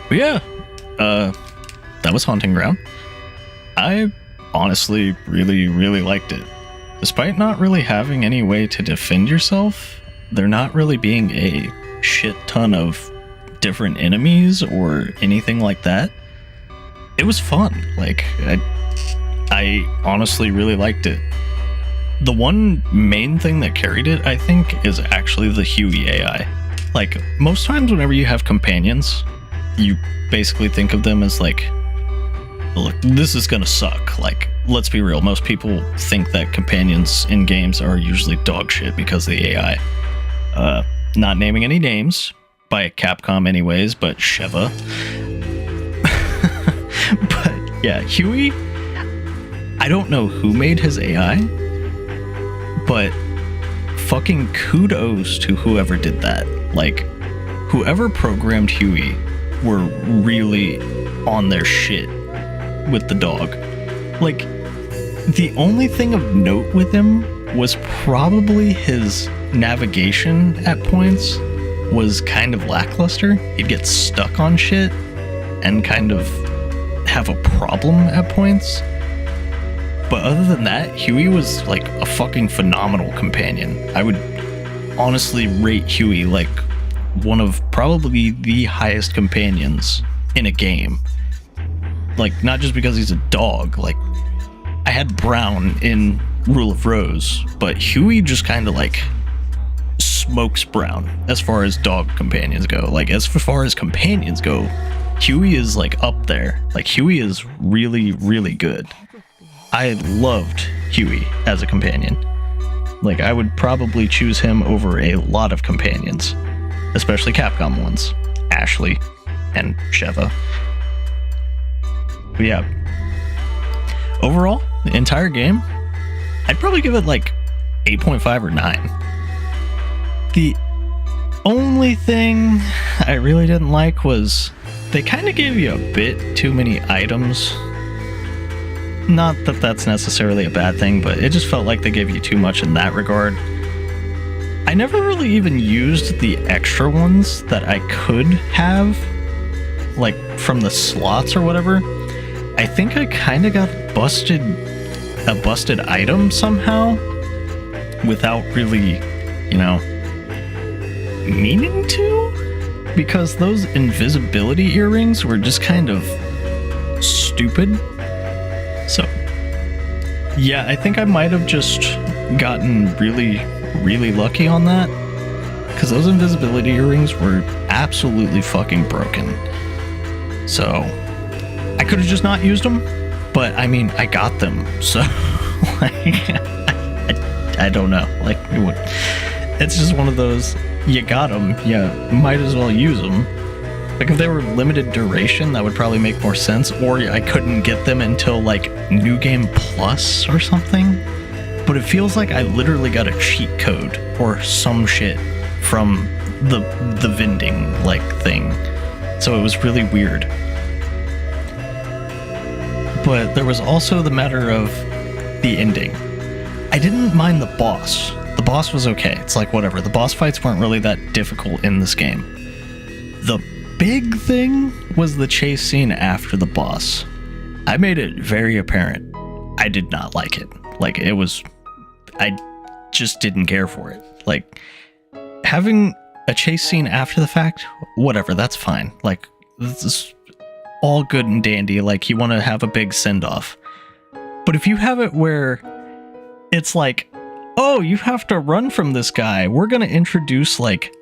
But yeah, that was Haunting Ground. I honestly really liked it. Despite not really having any way to defend yourself, there not really being a shit ton of different enemies or anything like that, it was fun. Like, I honestly really liked it. The one main thing that carried it, I think, is actually the Hewie AI. Like, most times whenever you have companions, you basically think of them as like, look, this is gonna suck. Like, let's be real, most people think that companions in games are usually dog shit because of the AI. Not naming any names, by Capcom anyways, but Sheva. But yeah, Hewie, I don't know who made his AI, but fucking kudos to whoever did that. Like, whoever programmed Hewie were really on their shit with the dog. Like, the only thing of note with him was probably his navigation at points was kind of lackluster. He'd get stuck on shit and kind of have a problem at points. But other than that, Hewie was like a fucking phenomenal companion. I would honestly rate Hewie like one of probably the highest companions in a game. Like, not just because he's a dog. Like, I had Brown in Rule of Rose, but Hewie just kind of like smokes Brown as far as dog companions go. Like, as far as companions go, Hewie is like up there. Like, Hewie is really, really good. I loved Hewie as a companion. Like, I would probably choose him over a lot of companions, especially Capcom ones, Ashley and Sheva. But yeah, overall, the entire game, I'd probably give it like 8.5 or 9. The only thing I really didn't like was they kind of gave you a bit too many items. Not that that's necessarily a bad thing, but it just felt like they gave you too much in that regard. I never really even used the extra ones that I could have, like from the slots or whatever. I think I kind of got a busted item somehow without really, you know, meaning to, because those invisibility earrings were just kind of stupid. So yeah, I think I might have just gotten really, really lucky on that, because those invisibility earrings were absolutely fucking broken. So I could have just not used them, but I mean, I got them, so like, I don't know. Like, it's just one of those, you got them, you might as well use them. Like, if they were limited duration, that would probably make more sense, or I couldn't get them until like New Game Plus or something. But it feels like I literally got a cheat code or some shit from the vending like thing. So it was really weird. But there was also the matter of the ending. I didn't mind the boss. The boss was okay. It's like, whatever. The boss fights weren't really that difficult in this game. The big thing was the chase scene after the boss. I made it very apparent I did not like it. Like, it was... I just didn't care for it. Like, having a chase scene after the fact, whatever, that's fine. Like, this is all good and dandy. Like, you want to have a big send-off. But if you have it where it's like, oh, you have to run from this guy, we're going to introduce, like,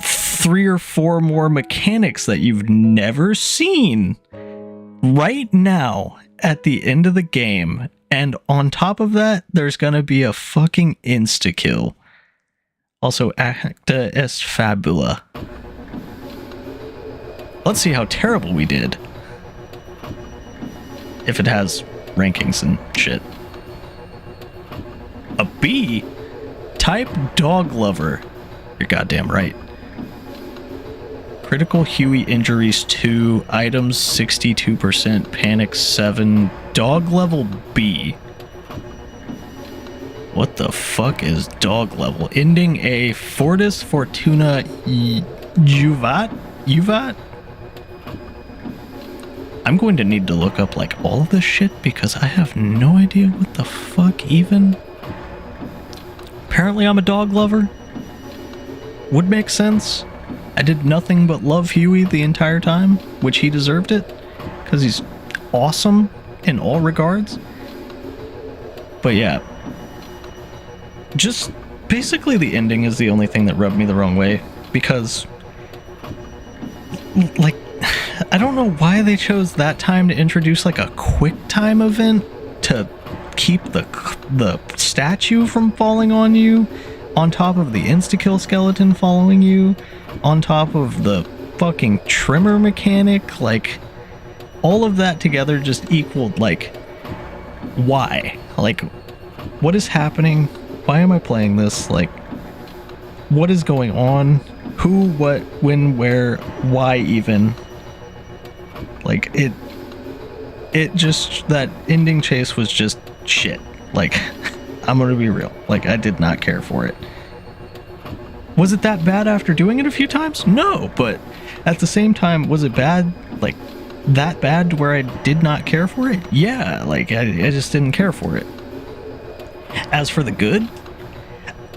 3 or 4 more mechanics that you've never seen right now at the end of the game, and on top of that, there's gonna be a fucking insta-kill. Also, acta est fabula. Let's see how terrible we did. If it has rankings and shit. A B? Type dog lover. You're goddamn right. Critical Hewie injuries 2, items 62%, panic 7, dog level B. What the fuck is dog level? Ending A, Fortis Fortuna Juvat? I'm going to need to look up like all of this shit because I have no idea what the fuck even. Apparently I'm a dog lover. Would make sense. I did nothing but love Hewie the entire time, which he deserved it, because he's awesome in all regards. But yeah, just basically the ending is the only thing that rubbed me the wrong way, because, like, I don't know why they chose that time to introduce like a quick time event to keep the statue from falling on you, on top of the insta-kill skeleton following you, on top of the fucking trimmer mechanic. Like, all of that together just equaled, like, why? Like, what is happening? Why am I playing this? Like, what is going on? Who, what, when, where, why even? Like, it just, that ending chase was just shit. Like, I'm gonna be real. Like, I did not care for it. Was it that bad after doing it a few times? No, but at the same time, was it bad, like, that bad where I did not care for it? Yeah, like, I just didn't care for it. As for the good,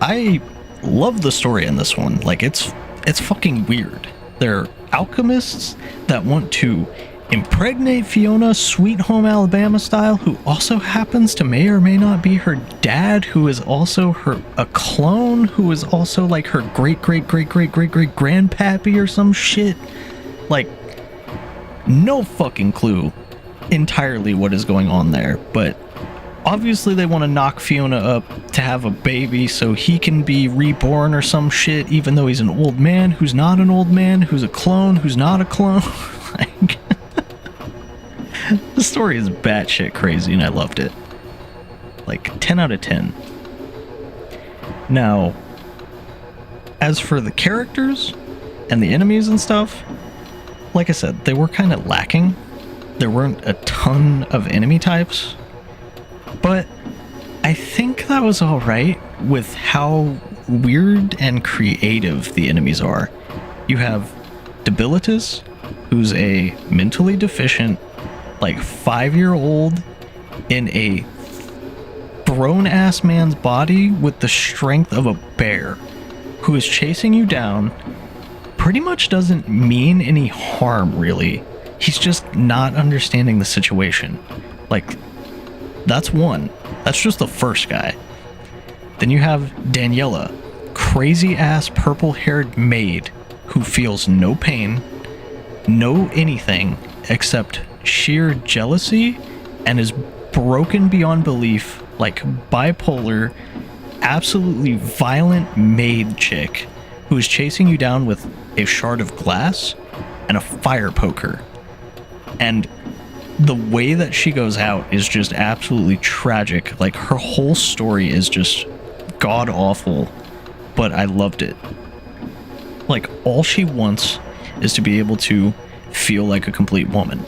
I love the story in this one. Like, it's fucking weird. They're alchemists that want to impregnate Fiona, Sweet Home Alabama style, who also happens to may or may not be her dad, who is also a clone, who is also like her great grandpappy or some shit. Like, no fucking clue entirely what is going on there, but obviously they want to knock Fiona up to have a baby so he can be reborn or some shit, even though he's an old man who's not an old man, who's a clone who's not a clone. Like, the story is batshit crazy and I loved it. Like, 10 out of 10. Now, as for the characters and the enemies and stuff, like I said, they were kind of lacking. There weren't a ton of enemy types, but I think that was alright with how weird and creative the enemies are. You have Debilitus, who's a mentally deficient, like 5-year-old in a grown-ass man's body with the strength of a bear, who is chasing you down, pretty much doesn't mean any harm, really. He's just not understanding the situation. Like, that's one. That's just the first guy. Then you have Daniela, crazy-ass purple-haired maid who feels no pain, no anything, except sheer jealousy, and is broken beyond belief, like bipolar, absolutely violent maid chick who is chasing you down with a shard of glass and a fire poker. And the way that she goes out is just absolutely tragic. Like, her whole story is just god awful, but I loved it. Like, all she wants is to be able to feel like a complete woman.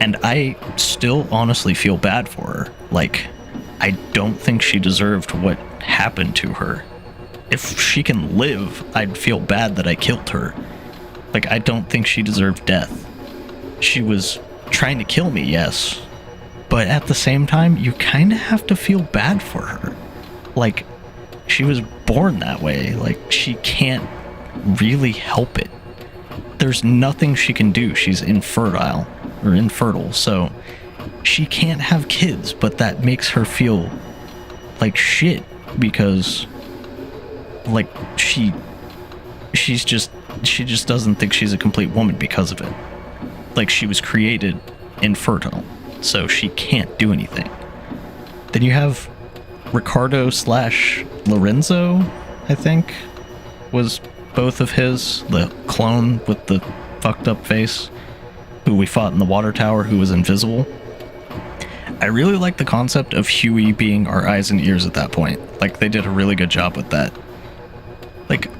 And I still honestly feel bad for her. Like, I don't think she deserved what happened to her. If she can live, I'd feel bad that I killed her. Like, I don't think she deserved death. She was trying to kill me, yes, but at the same time, you kind of have to feel bad for her. Like, she was born that way. Like, she can't really help it. There's nothing she can do. She's infertile, so she can't have kids, but that makes her feel like shit because, like, she just doesn't think she's a complete woman because of it. Like, she was created infertile, so she can't do anything. Then you have Ricardo / Lorenzo, I think, was both of his, the clone with the fucked up face, who we fought in the water tower, who was invisible. I really like the concept of Hewie being our eyes and ears at that point. Like, they did a really good job with that. Like,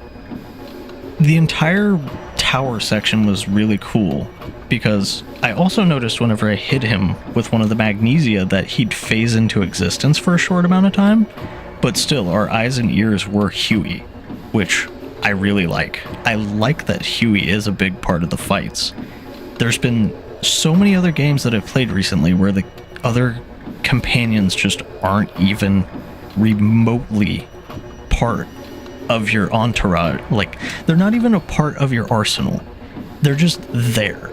the entire tower section was really cool, because I also noticed whenever I hit him with one of the magnesia that he'd phase into existence for a short amount of time, but still, our eyes and ears were Hewie, which I really like. I like that Hewie is a big part of the fights. There's been so many other games that I've played recently where the other companions just aren't even remotely part of your entourage. Like, they're not even a part of your arsenal. They're just there.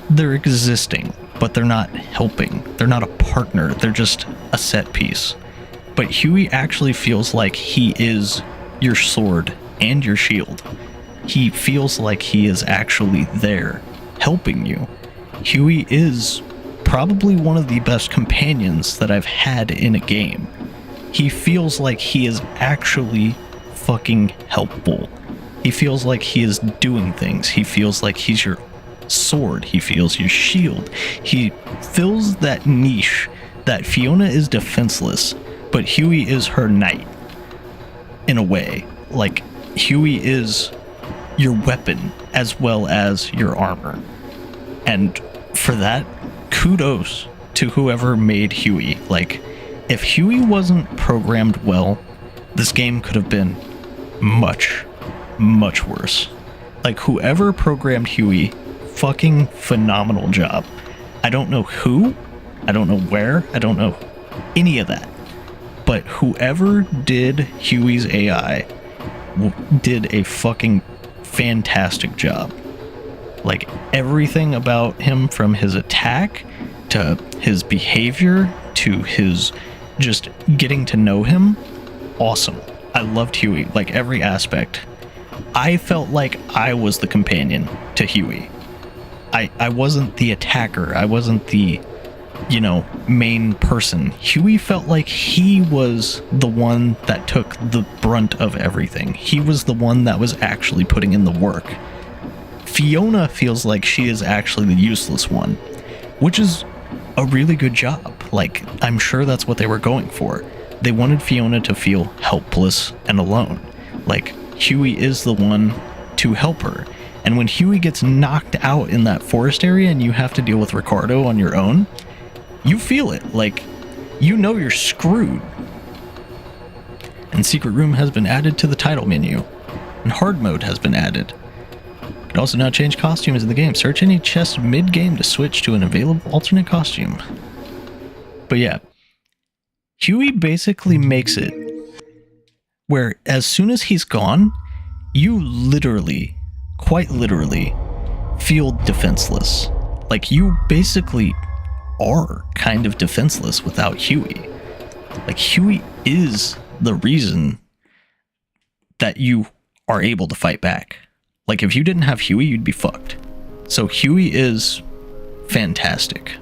They're existing, but they're not helping. They're not a partner. They're just a set piece. But Hewie actually feels like he is your sword and your shield. He feels like he is actually there, helping you. Hewie is probably one of the best companions that I've had in a game. He feels like he is actually fucking helpful. He feels like he is doing things. He feels like he's your sword. He feels your shield. He fills that niche that Fiona is defenseless, but Hewie is her knight. In a way, like, Hewie is your weapon as well as your armor. And for that, kudos to whoever made Hewie. Like, if Hewie wasn't programmed well, this game could have been much, much worse. Like, whoever programmed Hewie, fucking phenomenal job. I don't know who, I don't know where, I don't know any of that. But whoever did Hewie's AI did a fucking fantastic job. Like, everything about him, from his attack to his behavior to his just getting to know him, awesome. I loved Hewie, like every aspect. I felt like I was the companion to Hewie. I wasn't the attacker. I wasn't the, main person. Hewie felt like he was the one that took the brunt of everything. He was the one that was actually putting in the work. Fiona feels like she is actually the useless one, which is a really good job. Like, I'm sure that's what they were going for. They wanted Fiona to feel helpless and alone. Like, Hewie is the one to help her. And when Hewie gets knocked out in that forest area and you have to deal with Ricardo on your own, you feel it. Like, you're screwed. And Secret Room has been added to the title menu. And Hard Mode has been added. You can also now change costumes in the game. Search any chest mid-game to switch to an available alternate costume. But yeah, Hewie basically makes it where as soon as he's gone, you literally, quite literally, feel defenseless. Like, you basically are kind of defenseless without Hewie. Like, Hewie is the reason that you are able to fight back. Like, if you didn't have Hewie, you'd be fucked. So Hewie is fantastic.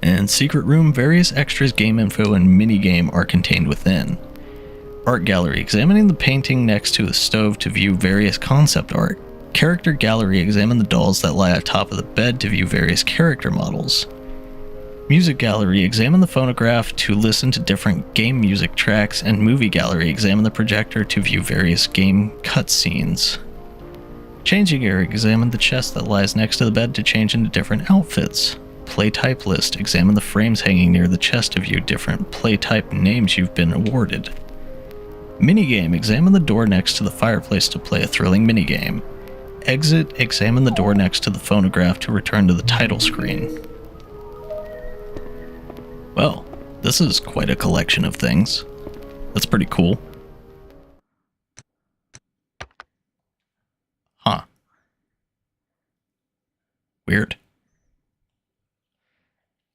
And Secret Room, various extras, game info, and minigame are contained within. Art Gallery, examining the painting next to the stove to view various concept art. Character Gallery, examine the dolls that lie atop of the bed to view various character models. Music Gallery, examine the phonograph to listen to different game music tracks. And Movie Gallery, examine the projector to view various game cutscenes. Changing Area, examine the chest that lies next to the bed to change into different outfits. Play type list, examine the frames hanging near the chest to view different play type names you've been awarded. Minigame, examine the door next to the fireplace to play a thrilling minigame. Exit, examine the door next to the phonograph to return to the title screen. Well, this is quite a collection of things. That's pretty cool. Huh. Weird.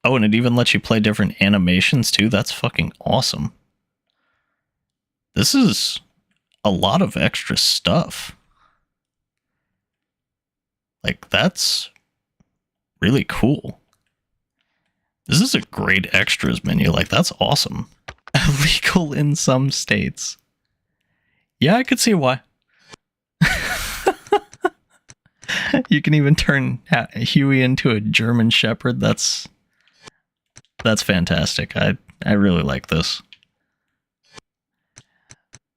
Oh, and it even lets you play different animations too. That's fucking awesome. This is a lot of extra stuff. Like, that's really cool. This is a great extras menu. Like, that's awesome. Illegal in some states. Yeah, I could see why. You can even turn Hewie into a German Shepherd. That's fantastic. I really like this.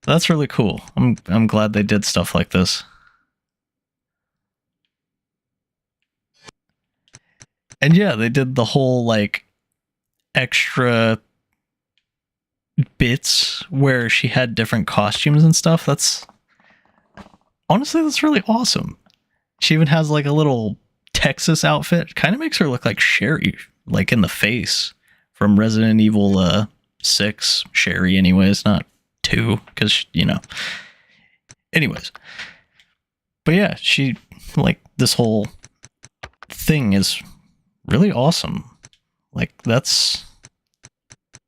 That's really cool. I'm glad they did stuff like this. And yeah, they did the whole, like, extra bits where she had different costumes and stuff. Honestly, that's really awesome. She even has, like, a little Texas outfit. Kind of makes her look like Sherry, like, in the face from Resident Evil 6. Sherry, anyways, not 2, because, Anyways. But yeah, she, like, this whole thing is really awesome. Like, that's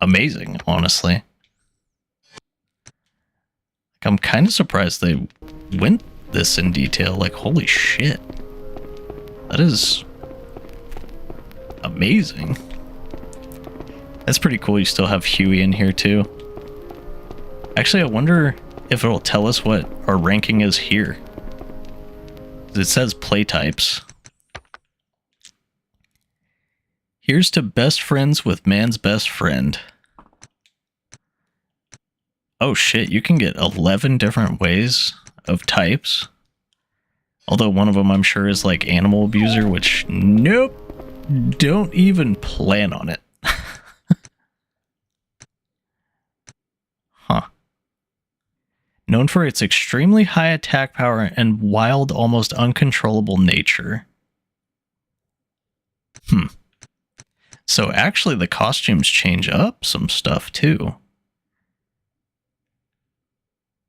amazing, honestly. Like, I'm kind of surprised they went this in detail. Like, holy shit. That is amazing. That's pretty cool. You still have Hewie in here too. Actually, I wonder if it'll tell us what our ranking is here. It says play types. Here's to best friends with man's best friend. Oh shit, you can get 11 different ways of types. Although one of them I'm sure is like animal abuser, which nope, don't even plan on it. Huh. known for its extremely high attack power and wild, almost uncontrollable nature. So actually the costumes change up some stuff too.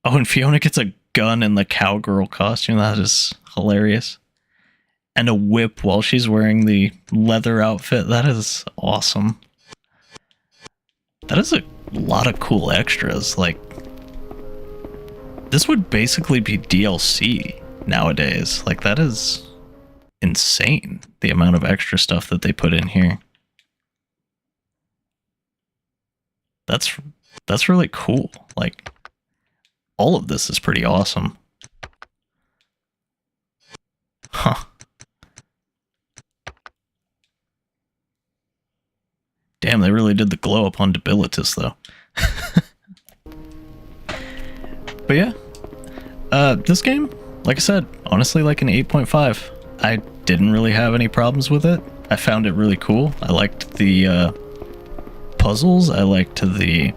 Oh, and Fiona gets a gun in the cowgirl costume. That is hilarious. And a whip while she's wearing the leather outfit. That is awesome. That is a lot of cool extras. Like, this would basically be DLC nowadays. Like, that is insane, the amount of extra stuff that they put in here. That's really cool. Like, all of this is pretty awesome. Huh. Damn, they really did the glow up on Debilitus, though. But yeah, this game, like I said, honestly, like an 8.5. I didn't really have any problems with it. I found it really cool. I liked the puzzles. I liked the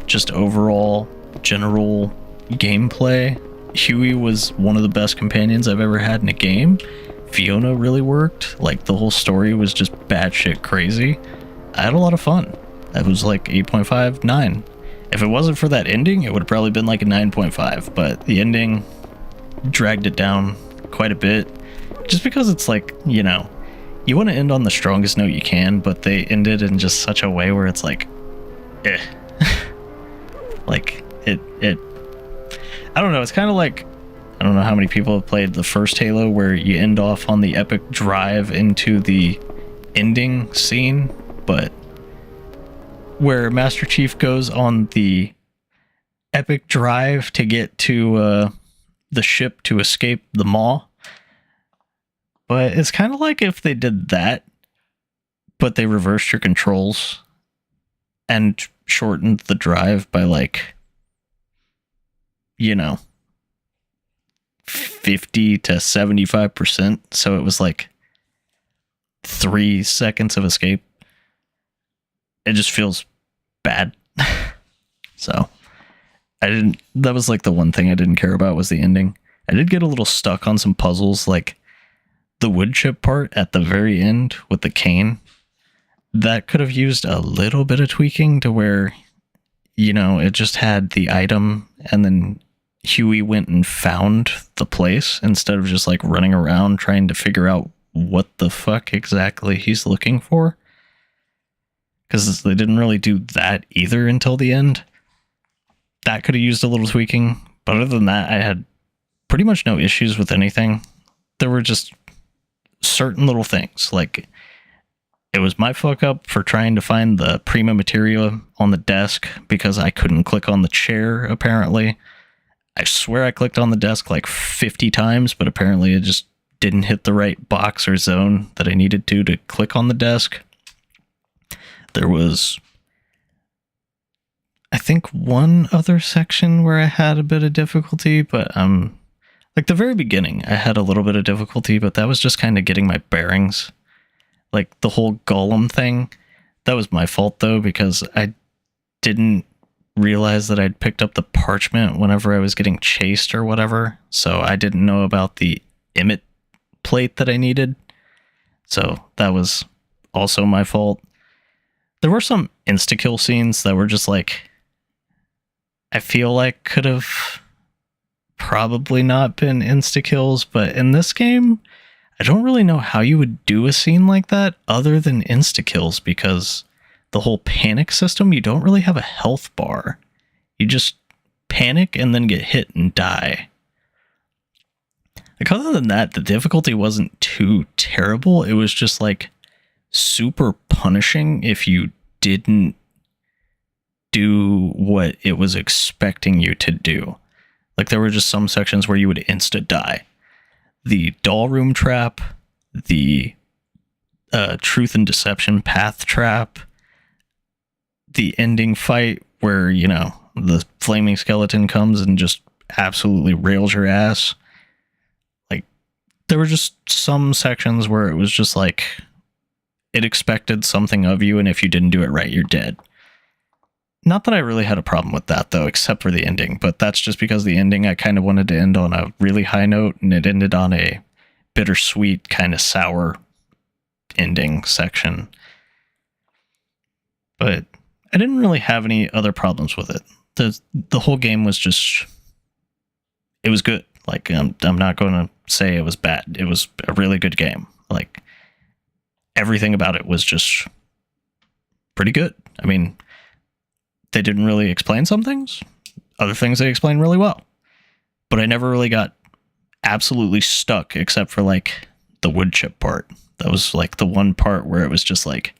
just overall general gameplay. Hewie was one of the best companions I've ever had in a game. Fiona really worked. Like, the whole story was just batshit crazy. I had a lot of fun. That was like 8.5, 9. If it wasn't for that ending, it would have probably been like a 9.5, but the ending dragged it down quite a bit. Just because it's like, you know, you want to end on the strongest note you can, but they ended in just such a way where it's like, eh. Like, it I don't know, it's kind of like, I don't know how many people have played the first Halo where you end off on the epic drive into the ending scene, but where Master Chief goes on the epic drive to get to the ship to escape the Maw. But it's kind of like if they did that, but they reversed your controls and shortened the drive by, like, you know, 50 to 75%. So it was like 3 seconds of escape. It just feels bad. So that was like the one thing I didn't care about was the ending. I did get a little stuck on some puzzles, like the wood chip part at the very end with the cane. That could have used a little bit of tweaking to where, you know, it just had the item and then Hewie went and found the place instead of just like running around trying to figure out what the fuck exactly he's looking for. Because they didn't really do that either until the end. That could have used a little tweaking. But other than that, I had pretty much no issues with anything. There were just certain little things. Like, it was my fuck up for trying to find the Prima Materia on the desk because I couldn't click on the chair, apparently. I swear I clicked on the desk like 50 times, but apparently it just didn't hit the right box or zone that I needed to click on the desk. There was, I think, one other section where I had a bit of difficulty, but like the very beginning, I had a little bit of difficulty, but that was just kind of getting my bearings. Like the whole golem thing, that was my fault though, because I didn't realize that I'd picked up the parchment whenever I was getting chased or whatever, so I didn't know about the emit plate that I needed. So that was also my fault. There were some insta-kill scenes that were just like, I feel like could have probably not been insta-kills, but in this game, I don't really know how you would do a scene like that other than insta-kills, because the whole panic system, you don't really have a health bar. You just panic and then get hit and die. Like, other than that, the difficulty wasn't too terrible. It was just like super punishing if you didn't do what it was expecting you to do. Like, there were just some sections where you would insta die. The doll room trap, the truth and deception path trap, the ending fight where, you know, the flaming skeleton comes and just absolutely rails your ass. Like, there were just some sections where it was just like, it expected something of you, and if you didn't do it right, you're dead. Not that I really had a problem with that, though, except for the ending. But that's just because the ending, I kind of wanted to end on a really high note, and it ended on a bittersweet, kind of sour ending section. But I didn't really have any other problems with it. The whole game was just... It was good. Like, I'm not going to say it was bad. It was a really good game. Like, everything about it was just pretty good. I mean, they didn't really explain some things. Other things they explained really well. But I never really got absolutely stuck except for, like, the wood chip part. That was, like, the one part where it was just like,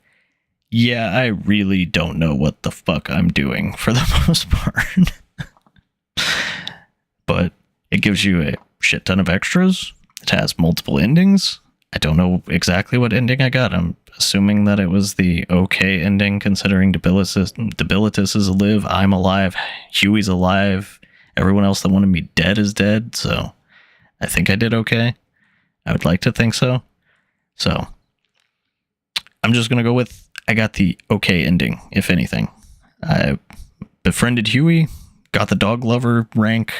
yeah, I really don't know what the fuck I'm doing for the most part. But it gives you a shit ton of extras. It has multiple endings. I don't know exactly what ending I got. I'm assuming that it was the okay ending, considering Debilitus is alive, I'm alive, Hewie's alive, everyone else that wanted me dead is dead, so I think I did okay. I would like to think so. So, I'm just going to go with, I got the okay ending, if anything. I befriended Hewie, got the dog lover rank,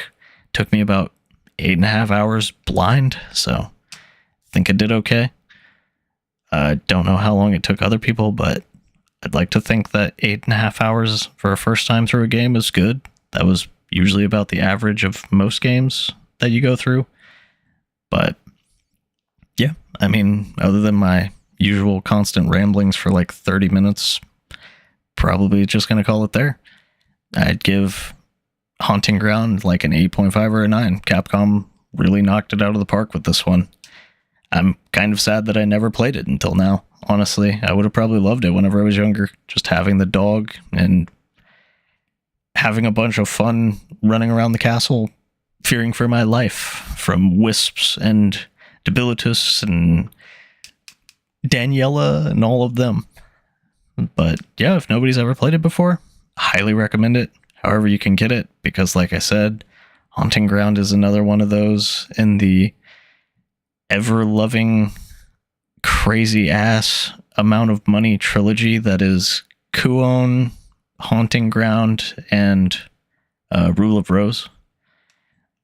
took me about 8.5 hours blind, so I think I did okay. I don't know how long it took other people, but I'd like to think that 8.5 hours for a first time through a game is good. That was usually about the average of most games that you go through. But yeah, I mean, other than my usual constant ramblings for like 30 minutes, probably just going to call it there. I'd give Haunting Ground like an 8.5 or a 9. Capcom really knocked it out of the park with this one. I'm kind of sad that I never played it until now. Honestly, I would have probably loved it whenever I was younger. Just having the dog and having a bunch of fun running around the castle, fearing for my life from wisps and Debilitus and Daniela and all of them. But yeah, if nobody's ever played it before, highly recommend it. However you can get it, because like I said, Haunting Ground is another one of those in the ever-loving, crazy-ass amount of money trilogy that is Kuon, Haunting Ground, and Rule of Rose.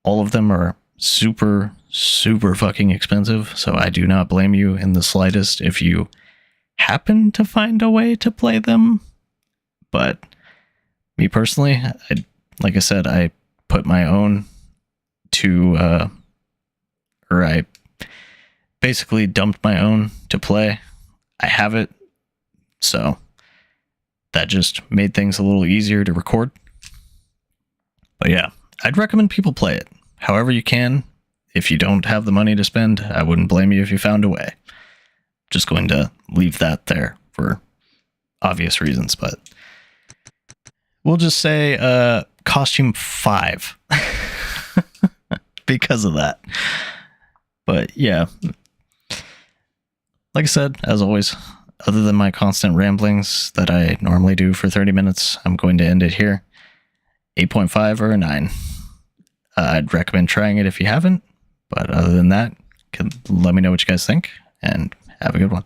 All of them are super, super fucking expensive, so I do not blame you in the slightest if you happen to find a way to play them. But me personally, like I said, I put my own to, or I basically dumped my own to play. I have it, so that just made things a little easier to record. But yeah, I'd recommend people play it however you can. If you don't have the money to spend, I wouldn't blame you if you found a way. Just going to leave that there for obvious reasons, but we'll just say costume 5 because of that. But yeah, like I said, as always, other than my constant ramblings that I normally do for 30 minutes, I'm going to end it here. 8.5 or a 9. I'd recommend trying it if you haven't. But other than that, let me know what you guys think, and have a good one.